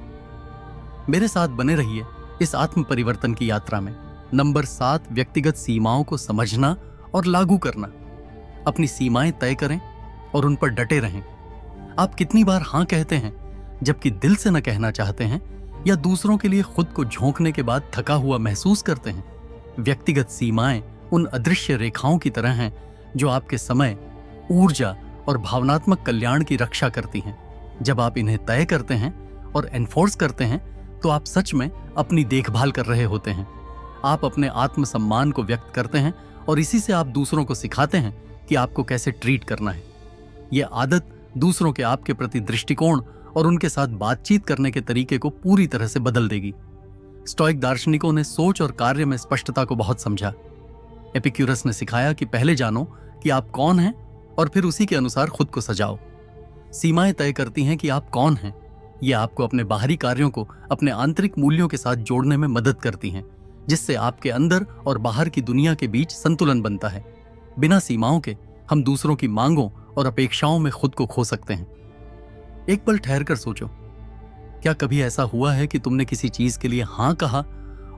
S1: मेरे साथ बने रहिए इस आत्म परिवर्तन की यात्रा में। नंबर 7, व्यक्तिगत सीमाओं को समझना और लागू करना। अपनी सीमाएं तय करें और उन पर डटे रहें। आप कितनी बार हां कहते हैं जबकि दिल से न कहना चाहते हैं, या दूसरों के लिए खुद को झोंकने के बाद थका हुआ महसूस करते हैं? व्यक्तिगत सीमाएं उन अदृश्य रेखाओं की तरह हैं जो आपके समय, ऊर्जा और भावनात्मक कल्याण की रक्षा करती हैं। जब आप इन्हें तय करते हैं और एनफोर्स करते हैं तो आप सच में अपनी देखभाल कर रहे होते हैं। आप अपने आत्मसम्मान को व्यक्त करते हैं और इसी से आप दूसरों को सिखाते हैं कि आपको कैसे ट्रीट करना है। यह आदत दूसरों के आपके प्रति दृष्टिकोण और उनके साथ बातचीत करने के तरीके को पूरी तरह से बदल देगी। स्टोइक दार्शनिकों ने सोच और कार्य में स्पष्टता को बहुत समझा। एपिक्यूरस ने सिखाया कि पहले जानो कि आप कौन हैं और फिर उसी के अनुसार खुद को सजाओ। सीमाएं तय करती हैं कि आप कौन हैं। ये आपको अपने बाहरी कार्यों को अपने आंतरिक मूल्यों के साथ जोड़ने में मदद करती हैं, जिससे आपके अंदर और बाहर की दुनिया के बीच संतुलन बनता है। बिना सीमाओं के हम दूसरों की मांगों और अपेक्षाओं में खुद को खो सकते हैं। एक पल ठहर कर सोचो, क्या कभी ऐसा हुआ है कि तुमने किसी चीज के लिए हां कहा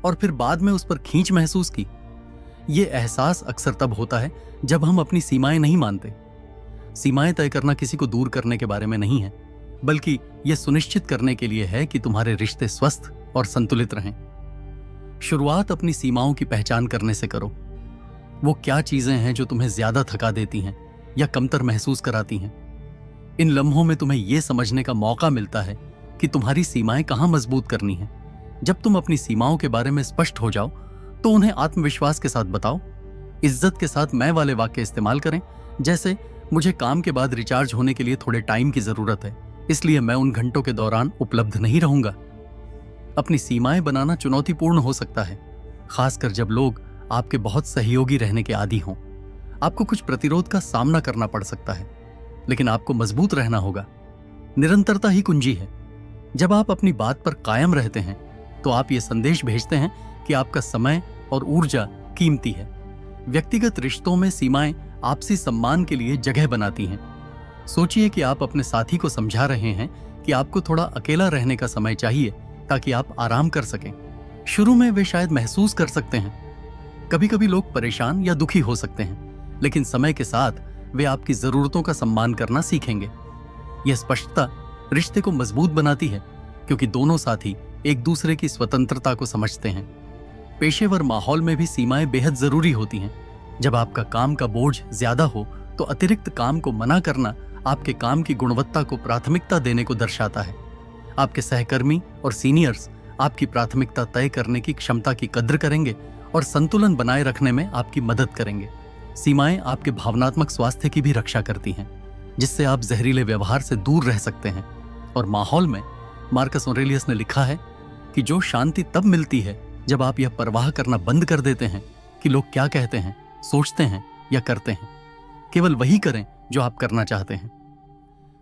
S1: और फिर बाद में उस पर खींच महसूस की? यह एहसास अक्सर तब होता है जब हम अपनी सीमाएं नहीं मानते। सीमाएं तय करना किसी को दूर करने के बारे में नहीं है, बल्कि यह सुनिश्चित करने के लिए है कि तुम्हारे रिश्ते स्वस्थ और संतुलित रहें। शुरुआत अपनी सीमाओं की पहचान करने से करो। वो क्या चीजें हैं जो तुम्हें ज्यादा थका देती हैं या कमतर महसूस कराती हैं? इन लम्हों में तुम्हें यह समझने का मौका मिलता है कि तुम्हारी सीमाएं कहां मजबूत करनी है। जब तुम अपनी सीमाओं के बारे में स्पष्ट हो जाओ तो उन्हें आत्मविश्वास के साथ बताओ। इज्जत के साथ मैं वाले वाक्य इस्तेमाल करें, जैसे मुझे काम के बाद रिचार्ज होने के लिए थोड़े टाइम की जरूरत है, इसलिए मैं उन घंटों के दौरान उपलब्ध नहीं रहूंगा। अपनी सीमाएं बनाना चुनौतीपूर्ण हो सकता है, खासकर जब लोग आपके बहुत सहयोगी रहने के आदी हों। आपको कुछ प्रतिरोध का सामना करना पड़ सकता है, लेकिन आपको मजबूत रहना होगा। निरंतरता ही कुंजी है। जब आप अपनी बात पर कायम रहते हैं तो आप ये संदेश भेजते हैं कि आपका समय और ऊर्जा कीमती है। व्यक्तिगत रिश्तों में सीमाएं आपसी सम्मान के लिए जगह बनाती हैं। सोचिए कि आप अपने साथी को समझा रहे हैं कि आपको थोड़ा अकेला रहने का समय चाहिए ताकि आप आराम कर सकें। शुरू में वे शायद महसूस कर सकते हैं। कभी कभी लोग परेशान या दुखी हो सकते हैं, लेकिन समय के साथ वे आपकी जरूरतों का सम्मान करना सीखेंगे। यह स्पष्टता रिश्ते को मजबूत बनाती है, क्योंकि दोनों साथी एक दूसरे की स्वतंत्रता को समझते हैं। पेशेवर माहौल में भी सीमाएं बेहद जरूरी होती हैं। जब आपका काम का बोझ ज्यादा हो तो अतिरिक्त काम को मना करना आपके काम की गुणवत्ता को प्राथमिकता देने को दर्शाता है। आपके सहकर्मी और सीनियर्स आपकी प्राथमिकता तय करने की क्षमता की कद्र करेंगे और संतुलन बनाए रखने में आपकी मदद करेंगे। सीमाएं आपके भावनात्मक स्वास्थ्य की भी रक्षा करती हैं, जिससे आप जहरीले व्यवहार से दूर रह सकते हैं। और माहौल में मार्कस ऑरेलियस ने लिखा है कि जो शांति तब मिलती है जब आप यह परवाह करना बंद कर देते हैं कि लोग क्या कहते हैं, सोचते हैं या करते हैं। केवल वही करें जो आप करना चाहते हैं।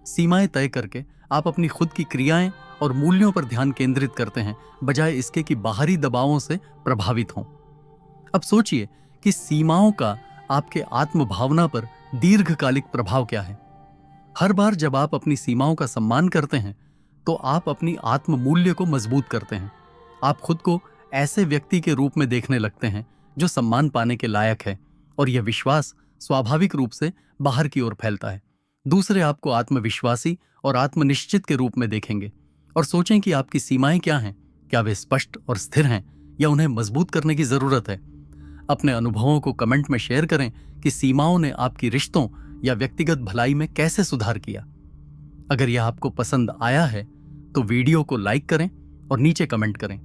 S1: सीमाएं तय करके आप अपनी खुद की क्रियाएं और मूल्यों पर ध्यान केंद्रित करते हैं, बजाय इसके कि बाहरी दबावों से प्रभावित हों। अब सोचिए कि सीमाओं का आपके आत्म भावना पर दीर्घकालिक प्रभाव क्या है। हर बार जब आप अपनी सीमाओं का सम्मान करते हैं तो आप अपनी आत्म मूल्य को मजबूत करते हैं। आप खुद को ऐसे व्यक्ति के रूप में देखने लगते हैं जो सम्मान पाने के लायक है, और यह विश्वास स्वाभाविक रूप से बाहर की ओर फैलता है। दूसरे आपको आत्मविश्वासी और आत्मनिश्चित के रूप में देखेंगे और सोचें कि आपकी सीमाएं क्या हैं, क्या वे स्पष्ट और स्थिर हैं या उन्हें मजबूत करने की जरूरत है। अपने अनुभवों को कमेंट में शेयर करें कि सीमाओं ने आपकी रिश्तों या व्यक्तिगत भलाई में कैसे सुधार किया। अगर यह आपको पसंद आया है तो वीडियो को लाइक करें और नीचे कमेंट करें।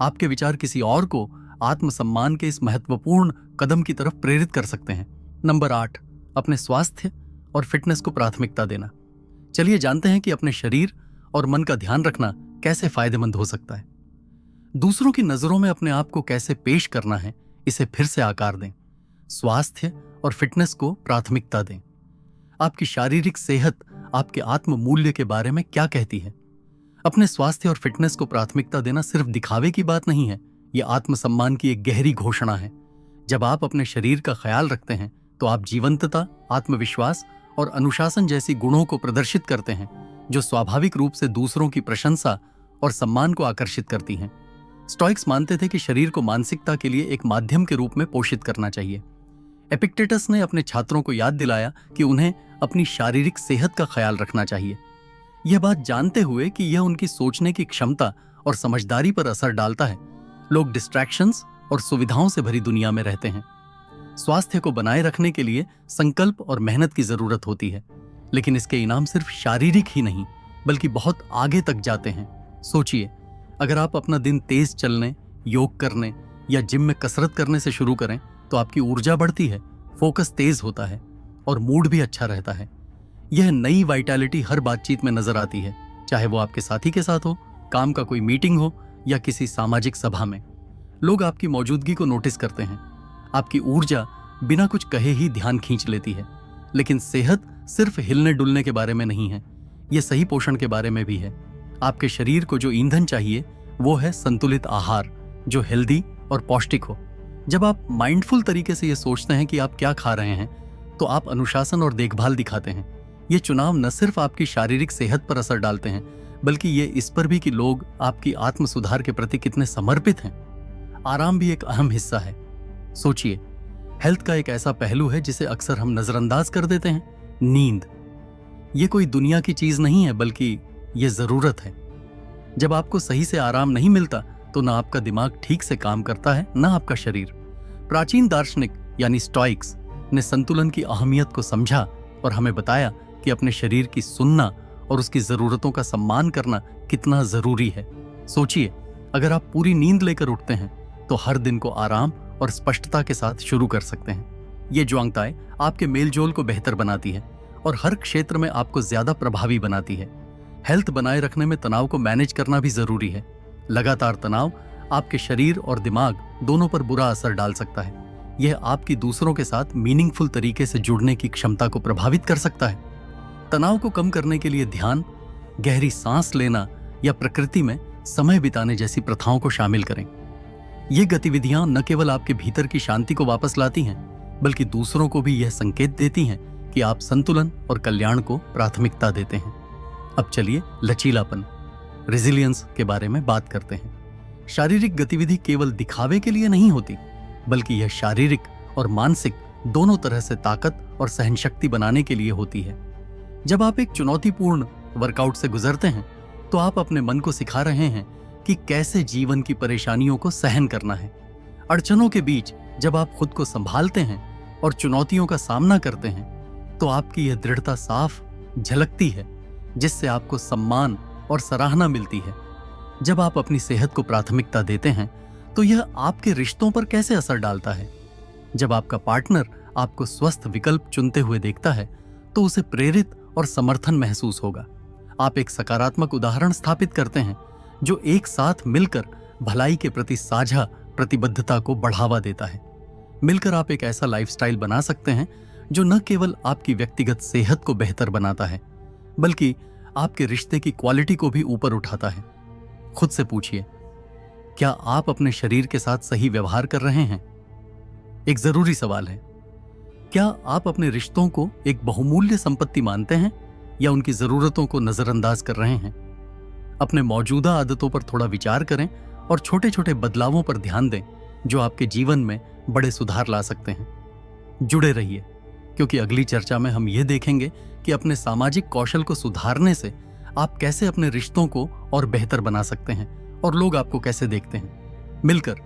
S1: आपके विचार किसी और को आत्मसम्मान के इस महत्वपूर्ण कदम की तरफ प्रेरित कर सकते हैं। नंबर 8, अपने स्वास्थ्य और फिटनेस को प्राथमिकता देना। चलिए जानते हैं कि अपने शरीर और मन का ध्यान रखना कैसे फायदेमंद हो सकता है। दूसरों की नजरों में अपने आप को कैसे पेश करना है, इसे फिर से आकार दें। स्वास्थ्य और फिटनेस को प्राथमिकता दें। आपकी शारीरिक सेहत आपके आत्म मूल्य के बारे में क्या कहती है? अपने स्वास्थ्य और फिटनेस को प्राथमिकता देना सिर्फ दिखावे की बात नहीं है, यह आत्मसम्मान की एक गहरी घोषणा है। जब आप अपने शरीर का ख्याल रखते हैं तो आप जीवंतता, आत्मविश्वास और अनुशासन जैसी गुणों को प्रदर्शित करते हैं, जो स्वाभाविक रूप से दूसरों की प्रशंसा और सम्मान को आकर्षित करती हैं। स्टोइक्स मानते थे कि शरीर को मानसिकता के लिए एक माध्यम के रूप में पोषित करना चाहिए। एपिक्टेटस ने अपने छात्रों को याद दिलाया कि उन्हें अपनी शारीरिक सेहत का ख्याल रखना चाहिए, यह बात जानते हुए कि यह उनकी सोचने की क्षमता और समझदारी पर असर डालता है। लोग डिस्ट्रैक्शंस और सुविधाओं से भरी दुनिया में रहते हैं। स्वास्थ्य को बनाए रखने के लिए संकल्प और मेहनत की जरूरत होती है, लेकिन इसके इनाम सिर्फ शारीरिक ही नहीं बल्कि बहुत आगे तक जाते हैं। सोचिए, अगर आप अपना दिन तेज चलने, योग करने या जिम में कसरत करने से शुरू करें तो आपकी ऊर्जा बढ़ती है, फोकस तेज होता है और मूड भी अच्छा रहता है। यह नई वाइटैलिटी हर बातचीत में नजर आती है, चाहे वो आपके साथी के साथ हो, काम का कोई मीटिंग हो या किसी सामाजिक सभा में। लोग आपकी मौजूदगी को नोटिस करते हैं। आपकी ऊर्जा बिना कुछ कहे ही ध्यान खींच लेती है। लेकिन सेहत सिर्फ हिलने डुलने के बारे में नहीं है, यह सही पोषण के बारे में भी है। आपके शरीर को जो ईंधन चाहिए वो है संतुलित आहार, जो हेल्दी और पौष्टिक हो। जब आप माइंडफुल तरीके से ये सोचते हैं कि आप क्या खा रहे हैं, तो आप अनुशासन और देखभाल दिखाते हैं। ये चुनाव न सिर्फ आपकी शारीरिक सेहत पर असर डालते हैं, बल्कि ये इस पर भी कि लोग आपकी आत्म सुधार के प्रति कितने समर्पित हैं। आराम भी एक अहम हिस्सा है। सोचिए, हेल्थ का एक ऐसा पहलू है जिसे अक्सर हम नजरअंदाज कर देते हैं, नींद। ये कोई दुनिया की चीज नहीं है, बल्कि ये जरूरत है। जब आपको सही से आराम नहीं मिलता तो ना आपका दिमाग ठीक से काम करता है, ना आपका शरीर। प्राचीन दार्शनिक यानी स्टोइक्स ने संतुलन की अहमियत को समझा और हमें बताया कि अपने शरीर की सुनना और उसकी जरूरतों का सम्मान करना कितना जरूरी है। सोचिए, अगर आप पूरी नींद लेकर उठते हैं तो हर दिन को आराम और स्पष्टता के साथ शुरू कर सकते हैं। ये ज्वांगताएं आपके मेलजोल को बेहतर बनाती है और हर क्षेत्र में आपको ज्यादा प्रभावी बनाती है। हेल्थ बनाए रखने में तनाव को मैनेज करना भी जरूरी है। लगातार तनाव आपके शरीर और दिमाग दोनों पर बुरा असर डाल सकता है। यह आपकी दूसरों के साथ मीनिंगफुल तरीके से जुड़ने की क्षमता को प्रभावित कर सकता है। तनाव को कम करने के लिए ध्यान, गहरी सांस लेना या प्रकृति में समय बिताने जैसी प्रथाओं को शामिल करें। ये गतिविधियां न केवल आपके भीतर की शांति को वापस लाती हैं, बल्कि दूसरों को भी यह संकेत देती हैं कि आप संतुलन और कल्याण को प्राथमिकता देते हैं। अब चलिए लचीलापन, रेजिलियंस के बारे में बात करते हैं। शारीरिक गतिविधि केवल दिखावे के लिए नहीं होती, बल्कि यह शारीरिक और मानसिक दोनों तरह से ताकत और सहनशक्ति बनाने के लिए होती है। जब आप एक चुनौतीपूर्ण वर्कआउट से गुजरते हैं तो आप अपने मन को सिखा रहे हैं कि कैसे जीवन की परेशानियों को सहन करना है। अड़चनों के बीच जब आप खुद को संभालते हैं और चुनौतियों का सामना करते हैं तो आपकी यह दृढ़ता साफ झलकती है, जिससे आपको सम्मान और सराहना मिलती है। जब आप अपनी सेहत को प्राथमिकता देते हैं तो यह आपके रिश्तों पर कैसे असर डालता है? जब आपका पार्टनर आपको स्वस्थ विकल्प चुनते हुए देखता है तो उसे प्रेरित और समर्थन महसूस होगा। आप एक सकारात्मक उदाहरण स्थापित करते हैं जो एक साथ मिलकर भलाई के प्रति साझा प्रतिबद्धता को बढ़ावा देता है। मिलकर आप एक ऐसा लाइफस्टाइल बना सकते हैं जो न केवल आपकी व्यक्तिगत सेहत को बेहतर बनाता है, बल्कि आपके रिश्ते की क्वालिटी को भी ऊपर उठाता है। खुद से पूछिए, क्या आप अपने शरीर के साथ सही व्यवहार कर रहे हैं? एक जरूरी सवाल है, क्या आप अपने रिश्तों को एक बहुमूल्य संपत्ति मानते हैं या उनकी जरूरतों को नजरअंदाज कर रहे हैं? अपने मौजूदा आदतों पर थोड़ा विचार करें और छोटे छोटे बदलावों पर ध्यान दें जो आपके जीवन में बड़े सुधार ला सकते हैं। जुड़े रहिए, क्योंकि अगली चर्चा में हम ये देखेंगे कि अपने सामाजिक कौशल को सुधारने से आप कैसे अपने रिश्तों को और बेहतर बना सकते हैं और लोग आपको कैसे देखते हैं। मिलकर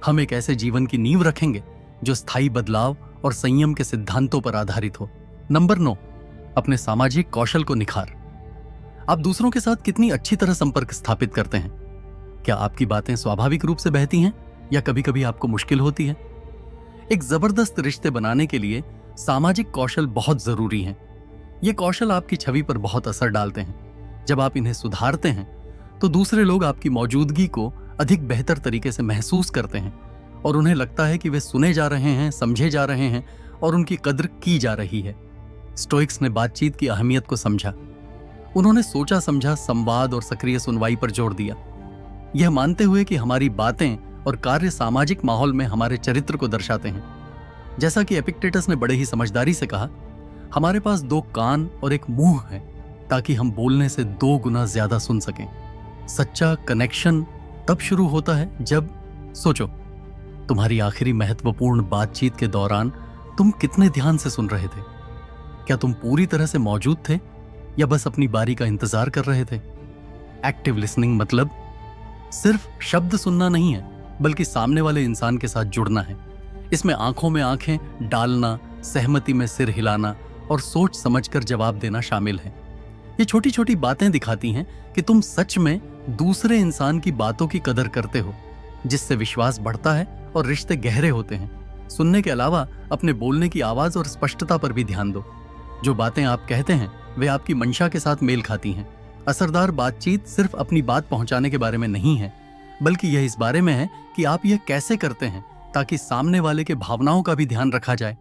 S1: हम एक ऐसे जीवन की नींव रखेंगे जो स्थायी बदलाव और संयम के सिद्धांतों पर आधारित हो। नंबर 9, अपने सामाजिक कौशल को निखार। आप दूसरों के साथ कितनी अच्छी तरह संपर्क स्थापित करते हैं? क्या आपकी बातें स्वाभाविक रूप से बहती हैं या कभी कभी आपको मुश्किल होती है? एक जबरदस्त रिश्ते बनाने के लिए सामाजिक कौशल बहुत जरूरी हैं। ये कौशल आपकी छवि पर बहुत असर डालते हैं। जब आप इन्हें सुधारते हैं तो दूसरे लोग आपकी मौजूदगी को अधिक बेहतर तरीके से महसूस करते हैं और उन्हें लगता है कि वे सुने जा रहे हैं, समझे जा रहे हैं और उनकी कद्र की जा रही है। स्टोइक्स ने बातचीत की अहमियत को समझा। उन्होंने सोचा समझा संवाद और सक्रिय सुनवाई पर जोर दिया, यह मानते हुए कि हमारी बातें और कार्य सामाजिक माहौल में हमारे चरित्र को दर्शाते हैं। जैसा कि एपिक्टेटस ने बड़े ही समझदारी से कहा, हमारे पास 2 कान और एक मुंह है ताकि हम बोलने से 2 गुना ज्यादा सुन सकें। सच्चा कनेक्शन तब शुरू होता है जब, सोचो, तुम्हारी आखिरी महत्वपूर्ण बातचीत के दौरान तुम कितने ध्यान से सुन रहे थे? क्या तुम पूरी तरह से मौजूद थे या बस अपनी बारी का इंतजार कर रहे थे? एक्टिव लिसनिंग मतलब सिर्फ शब्द सुनना नहीं है, बल्कि सामने वाले इंसान के साथ जुड़ना है। इसमें आंखों में आंखें डालना, सहमति में सिर हिलाना और सोच समझकर जवाब देना शामिल है। ये छोटी छोटी बातें दिखाती हैं कि तुम सच में दूसरे इंसान की बातों की कदर करते हो, जिससे विश्वास बढ़ता है और रिश्ते गहरे होते हैं। सुनने के अलावा अपने बोलने की आवाज और स्पष्टता पर भी ध्यान दो। जो बातें आप कहते हैं वे आपकी मंशा के साथ मेल खाती हैं। असरदार बातचीत सिर्फ अपनी बात पहुंचाने के बारे में नहीं है, बल्कि यह इस बारे में है कि आप यह कैसे करते हैं ताकि सामने वाले के भावनाओं का भी ध्यान रखा जाए।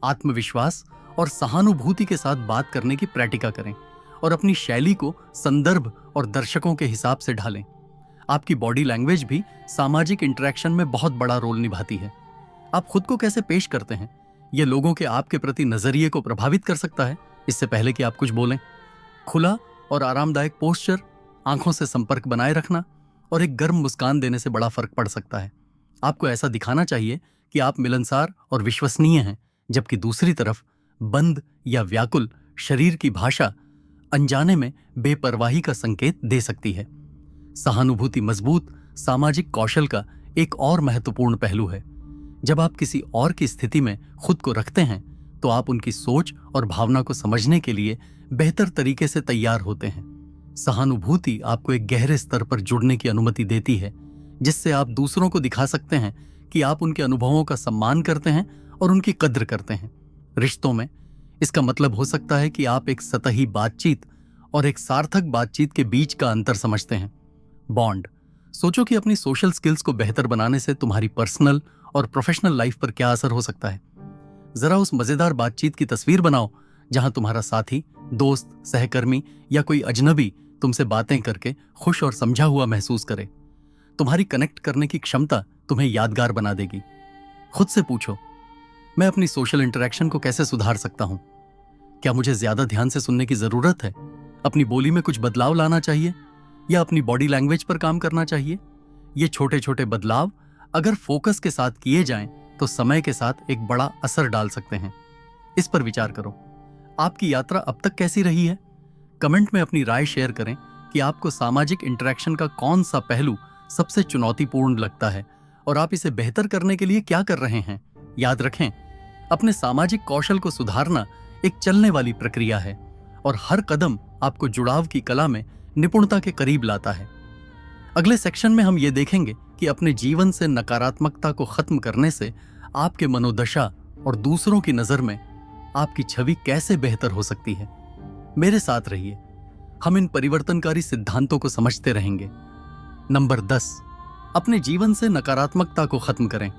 S1: आत्मविश्वास और सहानुभूति के साथ बात करने की प्रैक्टिस करें और अपनी शैली को संदर्भ और दर्शकों के हिसाब से ढालें। आपकी बॉडी लैंग्वेज भी सामाजिक इंटरेक्शन में बहुत बड़ा रोल निभाती है। आप खुद को कैसे पेश करते हैं, यह लोगों के आपके प्रति नजरिए को प्रभावित कर सकता है। इससे पहले कि आप कुछ बोलें, खुला और आरामदायक पोस्चर, आंखों से संपर्क बनाए रखना और एक गर्म मुस्कान देने से बड़ा फर्क पड़ सकता है। आपको ऐसा दिखाना चाहिए कि आप मिलनसार और विश्वसनीय हैं, जबकि दूसरी तरफ बंद या व्याकुल शरीर की भाषा अनजाने में बेपरवाही का संकेत दे सकती है। सहानुभूति मजबूत सामाजिक कौशल का एक और महत्वपूर्ण पहलू है। जब आप किसी और की स्थिति में खुद को रखते हैं तो आप उनकी सोच और भावना को समझने के लिए बेहतर तरीके से तैयार होते हैं। सहानुभूति आपको एक गहरे स्तर पर जुड़ने की अनुमति देती है, जिससे आप दूसरों को दिखा सकते हैं कि आप उनके अनुभवों का सम्मान करते हैं और उनकी कद्र करते हैं। रिश्तों में इसका मतलब हो सकता है कि आप एक सतही बातचीत और एक सार्थक बातचीत के बीच का अंतर समझते हैं। बॉन्ड, सोचो कि अपनी सोशल स्किल्स को बेहतर बनाने से तुम्हारी पर्सनल और प्रोफेशनल लाइफ पर क्या असर हो सकता है। जरा उस मजेदार बातचीत की तस्वीर बनाओ जहां तुम्हारा साथी, दोस्त, सहकर्मी या कोई अजनबी तुमसे बातें करके खुश और समझा हुआ महसूस करे। तुम्हारी कनेक्ट करने की क्षमता तुम्हें यादगार बना देगी। खुद से पूछो, मैं अपनी सोशल इंटरेक्शन को कैसे सुधार सकता हूं? क्या मुझे ज्यादा ध्यान से सुनने की जरूरत है? अपनी बोली में कुछ बदलाव लाना चाहिए या अपनी बॉडी लैंग्वेज पर काम करना चाहिए? ये छोटे छोटे बदलाव अगर फोकस के साथ किए जाएं तो समय के साथ एक बड़ा असर डाल सकते हैं। इस पर विचार करो। आपकी यात्रा अब तक कैसी रही है? कमेंट में अपनी राय शेयर करें कि आपको सामाजिक इंटरेक्शन का कौन सा पहलू सबसे चुनौतीपूर्ण लगता है और आप इसे बेहतर करने के लिए क्या कर रहे हैं। याद रखें, अपने सामाजिक कौशल को सुधारना एक चलने वाली प्रक्रिया है और हर कदम आपको जुड़ाव की कला में निपुणता के करीब लाता है। अगले सेक्शन में हम ये देखेंगे कि अपने जीवन से नकारात्मकता को खत्म करने से आपके मनोदशा और दूसरों की नजर में आपकी छवि कैसे बेहतर हो सकती है। मेरे साथ रहिए, हम इन परिवर्तनकारी सिद्धांतों को समझते रहेंगे। नंबर 10, अपने जीवन से नकारात्मकता को खत्म करें।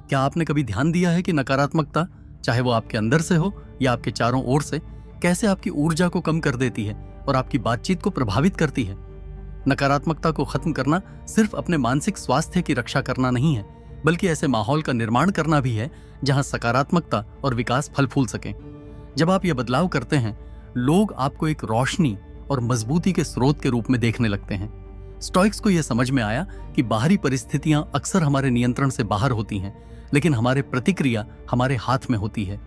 S1: क्या आपने कभी ध्यान दिया है कि नकारात्मकता, चाहे वो आपके अंदर से हो या आपके चारों ओर से, कैसे आपकी ऊर्जा को कम कर देती है और आपकी बातचीत को प्रभावित करती है? नकारात्मकता को खत्म करना सिर्फ अपने मानसिक स्वास्थ्य की रक्षा करना नहीं है, बल्कि ऐसे माहौल का निर्माण करना भी है जहां सकारात्मकता और विकास फल फूल सकें। जब आप ये बदलाव करते हैं, लोग आपको एक रोशनी और मजबूती के स्रोत के रूप में देखने लगते हैं। स्टोइक्स को यह समझ में आया कि बाहरी परिस्थितियां अक्सर हमारे नियंत्रण से बाहर होती हैं, लेकिन हमारे प्रतिक्रिया हमारे हाथ में होती है।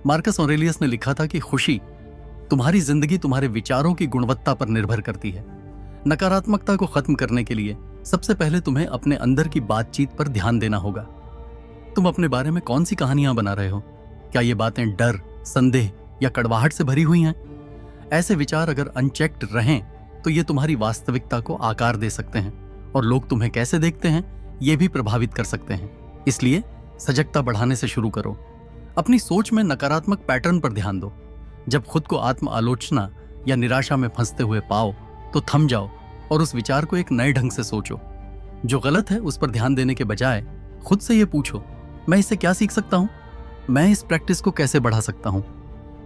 S1: मार्कस ऑरेलियस ने लिखा था कि खुशी, तुम्हारी जिंदगी तुम्हारे विचारों की गुणवत्ता पर निर्भर करती है। नकारात्मकता को खत्म करने के लिए सबसे पहले तुम्हें अपने अंदर की बातचीत पर ध्यान देना होगा। तुम अपने बारे में कौन सी कहानियां बना रहे हो? क्या ये बातें डर, संदेह या कड़वाहट से भरी हुई हैं? ऐसे विचार अगर अनचेक्ड रहें तो ये तुम्हारी वास्तविकता को आकार दे सकते हैं और लोग तुम्हें कैसे देखते हैं ये भी प्रभावित कर सकते हैं। इसलिए सजगता बढ़ाने से शुरू करो। अपनी सोच में नकारात्मक पैटर्न पर ध्यान दो। जब खुद को आत्म आलोचना या निराशा में फंसते हुए पाओ तो थम जाओ और उस विचार को एक नए ढंग से सोचो। जो गलत है उस पर ध्यान देने के बजाय खुद से ये पूछो, मैं इससे क्या सीख सकता हूं? मैं इस प्रैक्टिस को कैसे बढ़ा सकता हूं?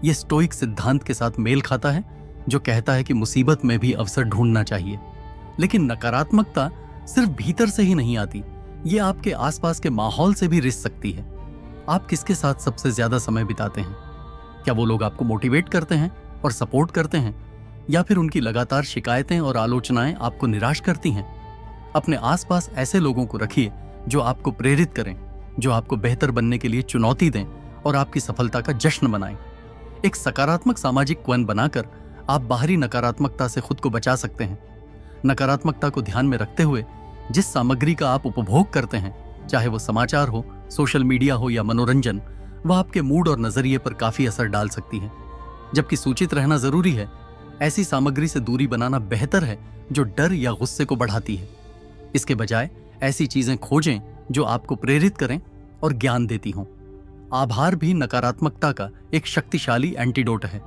S1: ये स्टोइक सिद्धांत के साथ मेल खाता है जो कहता है कि मुसीबत में भी अवसर ढूंढना चाहिए। लेकिन नकारात्मकता सिर्फ भीतर से ही नहीं आती, ये आपके आसपास के माहौल से भी रिस सकती है। आप किसके साथ सबसे ज्यादा समय बिताते हैं? क्या वो लोग आपको मोटिवेट करते हैं और सपोर्ट करते हैं, या फिर उनकी लगातार शिकायतें और आलोचनाएं आपको निराश करती हैं? अपने आसपास ऐसे लोगों को रखिए जो आपको प्रेरित करें, जो आपको बेहतर बनने के लिए चुनौती दें और आपकी सफलता का जश्न मनाएं। एक सकारात्मक सामाजिक वन बनाकर आप बाहरी नकारात्मकता से खुद को बचा सकते हैं। नकारात्मकता को ध्यान में रखते हुए जिस सामग्री का आप उपभोग करते हैं, चाहे वो समाचार हो, सोशल मीडिया हो या मनोरंजन, वह आपके मूड और नजरिए पर काफी असर डाल सकती है। जबकि सूचित रहना जरूरी है, ऐसी सामग्री से दूरी बनाना बेहतर है जो डर या गुस्से को बढ़ाती है। इसके बजाय ऐसी चीजें खोजें जो आपको प्रेरित करें और ज्ञान देती हों। आभार भी नकारात्मकता का एक शक्तिशाली एंटीडोट है।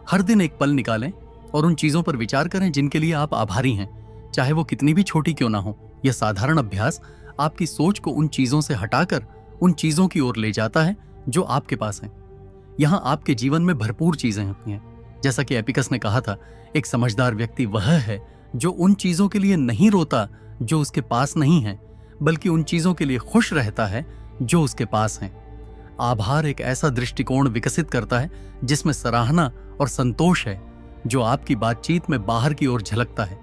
S1: हर दिन एक पल निकालें और उन चीजों पर विचार करें जिनके लिए आप आभारी हैं, चाहे वो कितनी भी छोटी क्यों ना हो। यह साधारण अभ्यास आपकी सोच को उन चीजों से हटाकर उन चीजों की ओर ले जाता है जो आपके पास हैं। यहां आपके जीवन में भरपूर चीजें होती हैं। जैसा कि एपिकस ने कहा था, एक समझदार व्यक्ति वह है जो उन चीजों के लिए नहीं रोता जो उसके पास नहीं है, बल्कि उन चीजों के लिए खुश रहता है जो उसके पास हैं। आभार एक ऐसा दृष्टिकोण विकसित करता है जिसमें सराहना और संतोष है, जो आपकी बातचीत में बाहर की ओर झलकता है।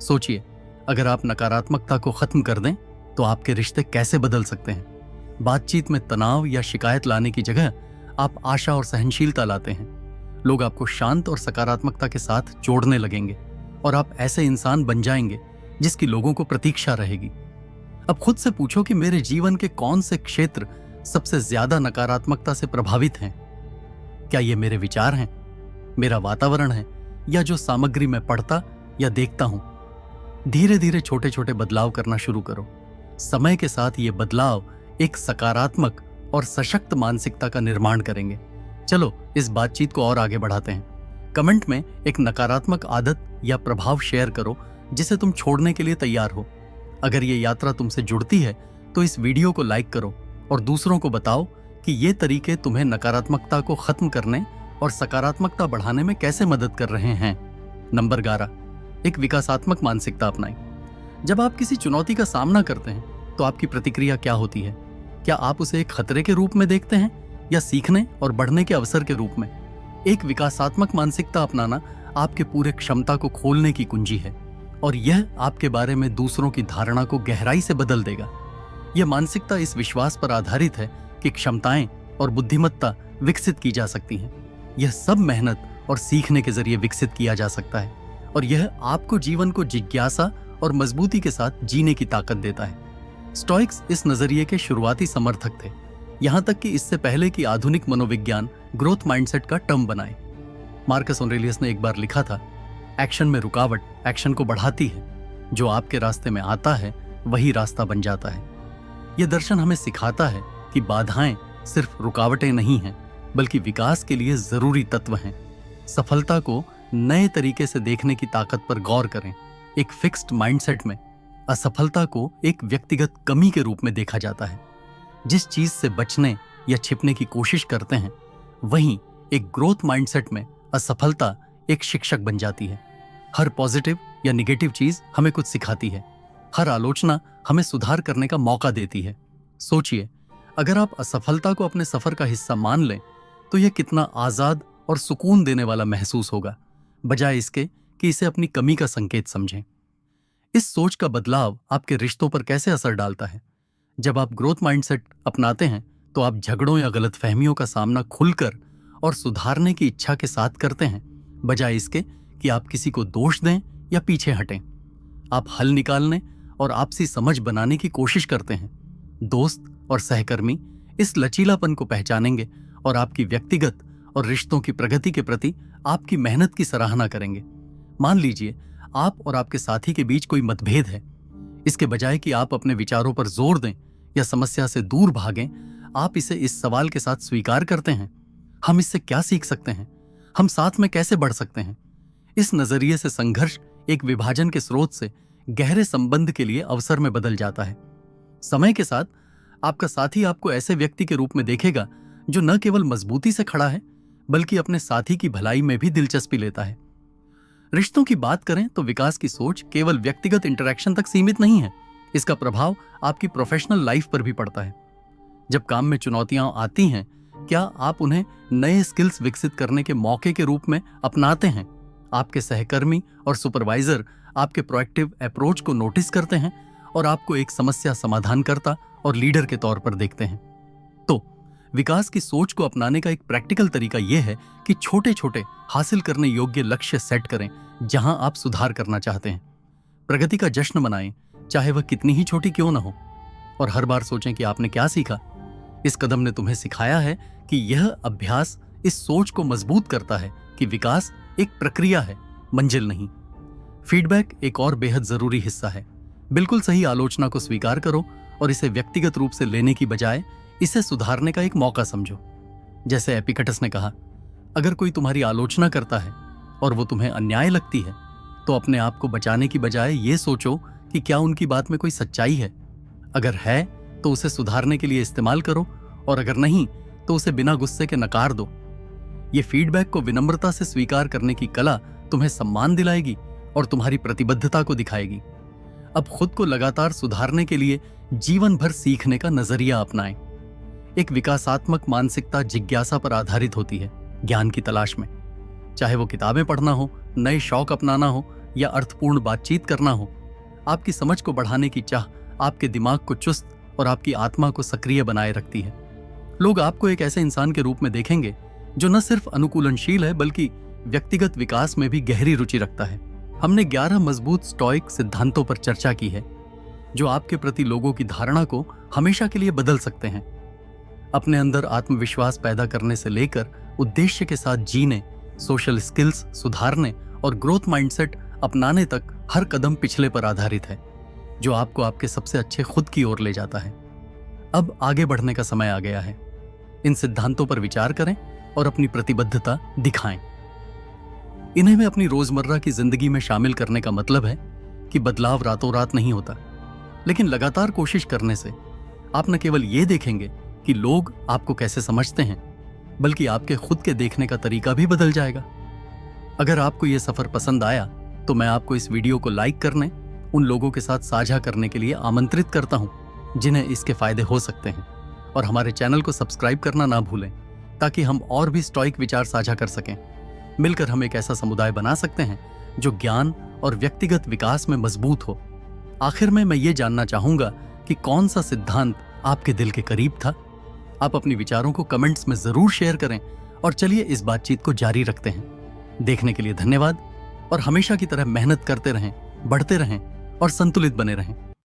S1: सोचिए, अगर आप नकारात्मकता को खत्म कर दें तो आपके रिश्ते कैसे बदल सकते हैं। बातचीत में तनाव या शिकायत लाने की जगह आप आशा और सहनशीलता लाते हैं। लोग आपको शांत और सकारात्मकता के साथ जोड़ने लगेंगे और आप ऐसे इंसान बन जाएंगे जिसकी लोगों को प्रतीक्षा रहेगी। अब खुद से पूछो कि मेरे जीवन के कौन से क्षेत्र सबसे ज्यादा नकारात्मकता से प्रभावित हैं? क्या ये मेरे विचार हैं, मेरा वातावरण है, या जो सामग्री मैं पढ़ता या देखता हूं? धीरे धीरे छोटे छोटे बदलाव करना शुरू करो। समय के साथ ये बदलाव एक सकारात्मक और सशक्त मानसिकता का निर्माण करेंगे। चलो इस बातचीत को और आगे बढ़ाते हैं। कमेंट में एक नकारात्मक आदत या प्रभाव शेयर करो जिसे तुम छोड़ने के लिए तैयार हो। अगर ये यात्रा तुमसे जुड़ती है तो इस वीडियो को लाइक करो और दूसरों को बताओ कि ये तरीके तुम्हें नकारात्मकता को खत्म करने और सकारात्मकता बढ़ाने में कैसे मदद कर रहे हैं। नंबर 11, एक विकासात्मक मानसिकता अपनाएं। जब आप किसी चुनौती का सामना करते हैं तो आपकी प्रतिक्रिया क्या होती है? क्या आप उसे एक खतरे के रूप में देखते हैं या सीखने और बढ़ने के अवसर के रूप में? एक विकासात्मक मानसिकता अपनाना आपके पूरे क्षमता को खोलने की कुंजी है और यह आपके बारे में दूसरों की धारणा को गहराई से बदल देगा। यह मानसिकता इस विश्वास पर आधारित है कि क्षमताएं और बुद्धिमत्ता विकसित की जा सकती हैं। यह सब मेहनत और सीखने के जरिए विकसित किया जा सकता है और यह आपको जीवन को जिज्ञासा और मजबूती के साथ जीने की ताकत देता है। स्टोइक्स इस नजरिए के शुरुआती समर्थक थे, यहां तक कि इससे पहले कि आधुनिक मनोविज्ञान ग्रोथ माइंडसेट का टर्म बनाए। मार्कस ऑरेलियस ने एक बार लिखा था, एक्शन में रुकावट एक्शन को बढ़ाती है, जो आपके रास्ते में आता है वही रास्ता बन जाता है। यह दर्शन हमें सिखाता है कि बाधाएं सिर्फ रुकावटें नहीं हैं, बल्कि विकास के लिए जरूरी तत्व हैं। सफलता को नए तरीके से देखने की ताकत पर गौर करें। एक फिक्स्ड माइंडसेट में असफलता को एक व्यक्तिगत कमी के रूप में देखा जाता है। जिस चीज से बचने या छिपने की कोशिश करते हैं, वहीं एक ग्रोथ माइंडसेट में असफलता एक शिक्षक बन जाती है। हर पॉजिटिव या निगेटिव चीज हमें कुछ सिखाती है। हर आलोचना हमें सुधार करने का मौका देती है। सोचिए, अगर आप असफलता को अपने सफर का हिस्सा मान लें तो यह कितना आजाद और सुकून देने वाला महसूस होगा, बजाय इसके कि इसे अपनी कमी का संकेत समझें। इस सोच का बदलाव आपके रिश्तों पर कैसे असर डालता है? जब आप ग्रोथ माइंडसेट अपनाते हैं तो आप झगड़ों या गलतफहमियों का सामना खुलकर और सुधारने की इच्छा के साथ करते हैं, बजाय इसके कि आप किसी को दोष दें या पीछे हटें। आप हल निकालने और आपसी समझ बनाने की कोशिश करते हैं। दोस्त और सहकर्मी इस लचीलापन को पहचानेंगे और आपकी व्यक्तिगत और रिश्तों की प्रगति के प्रति आपकी मेहनत की सराहना करेंगे। मान लीजिए आप और आपके साथी के बीच कोई मतभेद है। इसके बजाय कि आप अपने विचारों पर जोर दें या समस्या से दूर भागें, आप इसे इस सवाल के साथ स्वीकार करते हैं, हम इससे क्या सीख सकते हैं, हम साथ में कैसे बढ़ सकते हैं। इस नजरिए से संघर्ष एक विभाजन के स्रोत से गहरे संबंध के लिए अवसर में बदल जाता है। समय के साथ आपका साथी आपको ऐसे व्यक्ति के रूप में देखेगा जो न केवल मजबूती से खड़ा है बल्कि अपने साथी की भलाई में भी दिलचस्पी लेता है। रिश्तों की बात करें तो विकास की सोच केवल व्यक्तिगत इंटरैक्शन तक सीमित नहीं है, इसका प्रभाव आपकी प्रोफेशनल लाइफ पर भी पड़ता है। जब काम में चुनौतियां आती हैं, क्या आप उन्हें नए स्किल्स विकसित करने के मौके के रूप में अपनाते हैं? आपके सहकर्मी और सुपरवाइजर आपके प्रोएक्टिव अप्रोच को नोटिस करते हैं और आपको एक समस्या समाधानकर्ता और लीडर के तौर पर देखते हैं। तो विकास की सोच को अपनाने का एक प्रैक्टिकल तरीका यह है कि छोटे छोटे हासिल करने योग्य लक्ष्य सेट करें जहां आप सुधार करना चाहते हैं। प्रगति का जश्न मनाएं, चाहे वह कितनी ही छोटी क्यों न हो, और हर बार सोचें कि आपने क्या सीखा। इस कदम ने तुम्हें सिखाया है कि यह अभ्यास इस सोच को मजबूत करता है कि विकास एक प्रक्रिया है, मंजिल नहीं। फीडबैक एक और बेहद जरूरी हिस्सा है। बिल्कुल सही आलोचना को स्वीकार करो और इसे व्यक्तिगत रूप से लेने की बजाय इसे सुधारने का एक मौका समझो। जैसे एपिक्टेटस ने कहा, अगर कोई तुम्हारी आलोचना करता है और वो तुम्हें अन्याय लगती है तो अपने आप को बचाने की बजाय ये सोचो कि क्या उनकी बात में कोई सच्चाई है। अगर है तो उसे सुधारने के लिए इस्तेमाल करो, और अगर नहीं तो उसे बिना गुस्से के नकार दो। ये फीडबैक को विनम्रता से स्वीकार करने की कला तुम्हें सम्मान दिलाएगी और तुम्हारी प्रतिबद्धता को दिखाएगी। अब खुद को लगातार सुधारने के लिए जीवन भर सीखने का नजरिया अपनाएं। एक विकासात्मक मानसिकता जिज्ञासा पर आधारित होती है, ज्ञान की तलाश में। चाहे वो किताबें पढ़ना हो, नए शौक अपनाना हो या अर्थपूर्ण बातचीत करना हो, आपकी समझ को बढ़ाने की चाह आपके दिमाग को चुस्त और आपकी आत्मा को सक्रिय बनाए रखती है। लोग आपको एक ऐसे इंसान के रूप में देखेंगे जो न सिर्फ अनुकूलनशील है बल्कि व्यक्तिगत विकास में भी गहरी रुचि रखता है। हमने 11 मजबूत स्टोइक सिद्धांतों पर चर्चा की है जो आपके प्रति लोगों की धारणा को हमेशा के लिए बदल सकते हैं। अपने अंदर आत्मविश्वास पैदा करने से लेकर उद्देश्य के साथ जीने, सोशल स्किल्स सुधारने और ग्रोथ माइंडसेट अपनाने तक हर कदम पिछले पर आधारित है, जो आपको आपके सबसे अच्छे खुद की ओर ले जाता है। अब आगे बढ़ने का समय आ गया है। इन सिद्धांतों पर विचार करें और अपनी प्रतिबद्धता दिखाएं। इन्हें मैं अपनी रोजमर्रा की जिंदगी में शामिल करने का मतलब है कि बदलाव रातों रात नहीं होता, लेकिन लगातार कोशिश करने से आप न केवल ये देखेंगे कि लोग आपको कैसे समझते हैं, बल्कि आपके खुद के देखने का तरीका भी बदल जाएगा। अगर आपको यह सफर पसंद आया तो मैं आपको इस वीडियो को लाइक करने, उन लोगों के साथ साझा करने के लिए आमंत्रित करता हूं जिन्हें इसके फायदे हो सकते हैं, और हमारे चैनल को सब्सक्राइब करना ना भूलें ताकि हम और भी स्टोइक विचार साझा कर सकें। मिलकर हम एक ऐसा समुदाय बना सकते हैं जो ज्ञान और व्यक्तिगत विकास में मजबूत हो। आखिर में मैं ये जानना चाहूंगा कि कौन सा सिद्धांत आपके दिल के करीब था। आप अपने विचारों को कमेंट्स में जरूर शेयर करें और चलिए इस बातचीत को जारी रखते हैं। देखने के लिए धन्यवाद, और हमेशा की तरह मेहनत करते रहें, बढ़ते रहें और संतुलित बने रहें।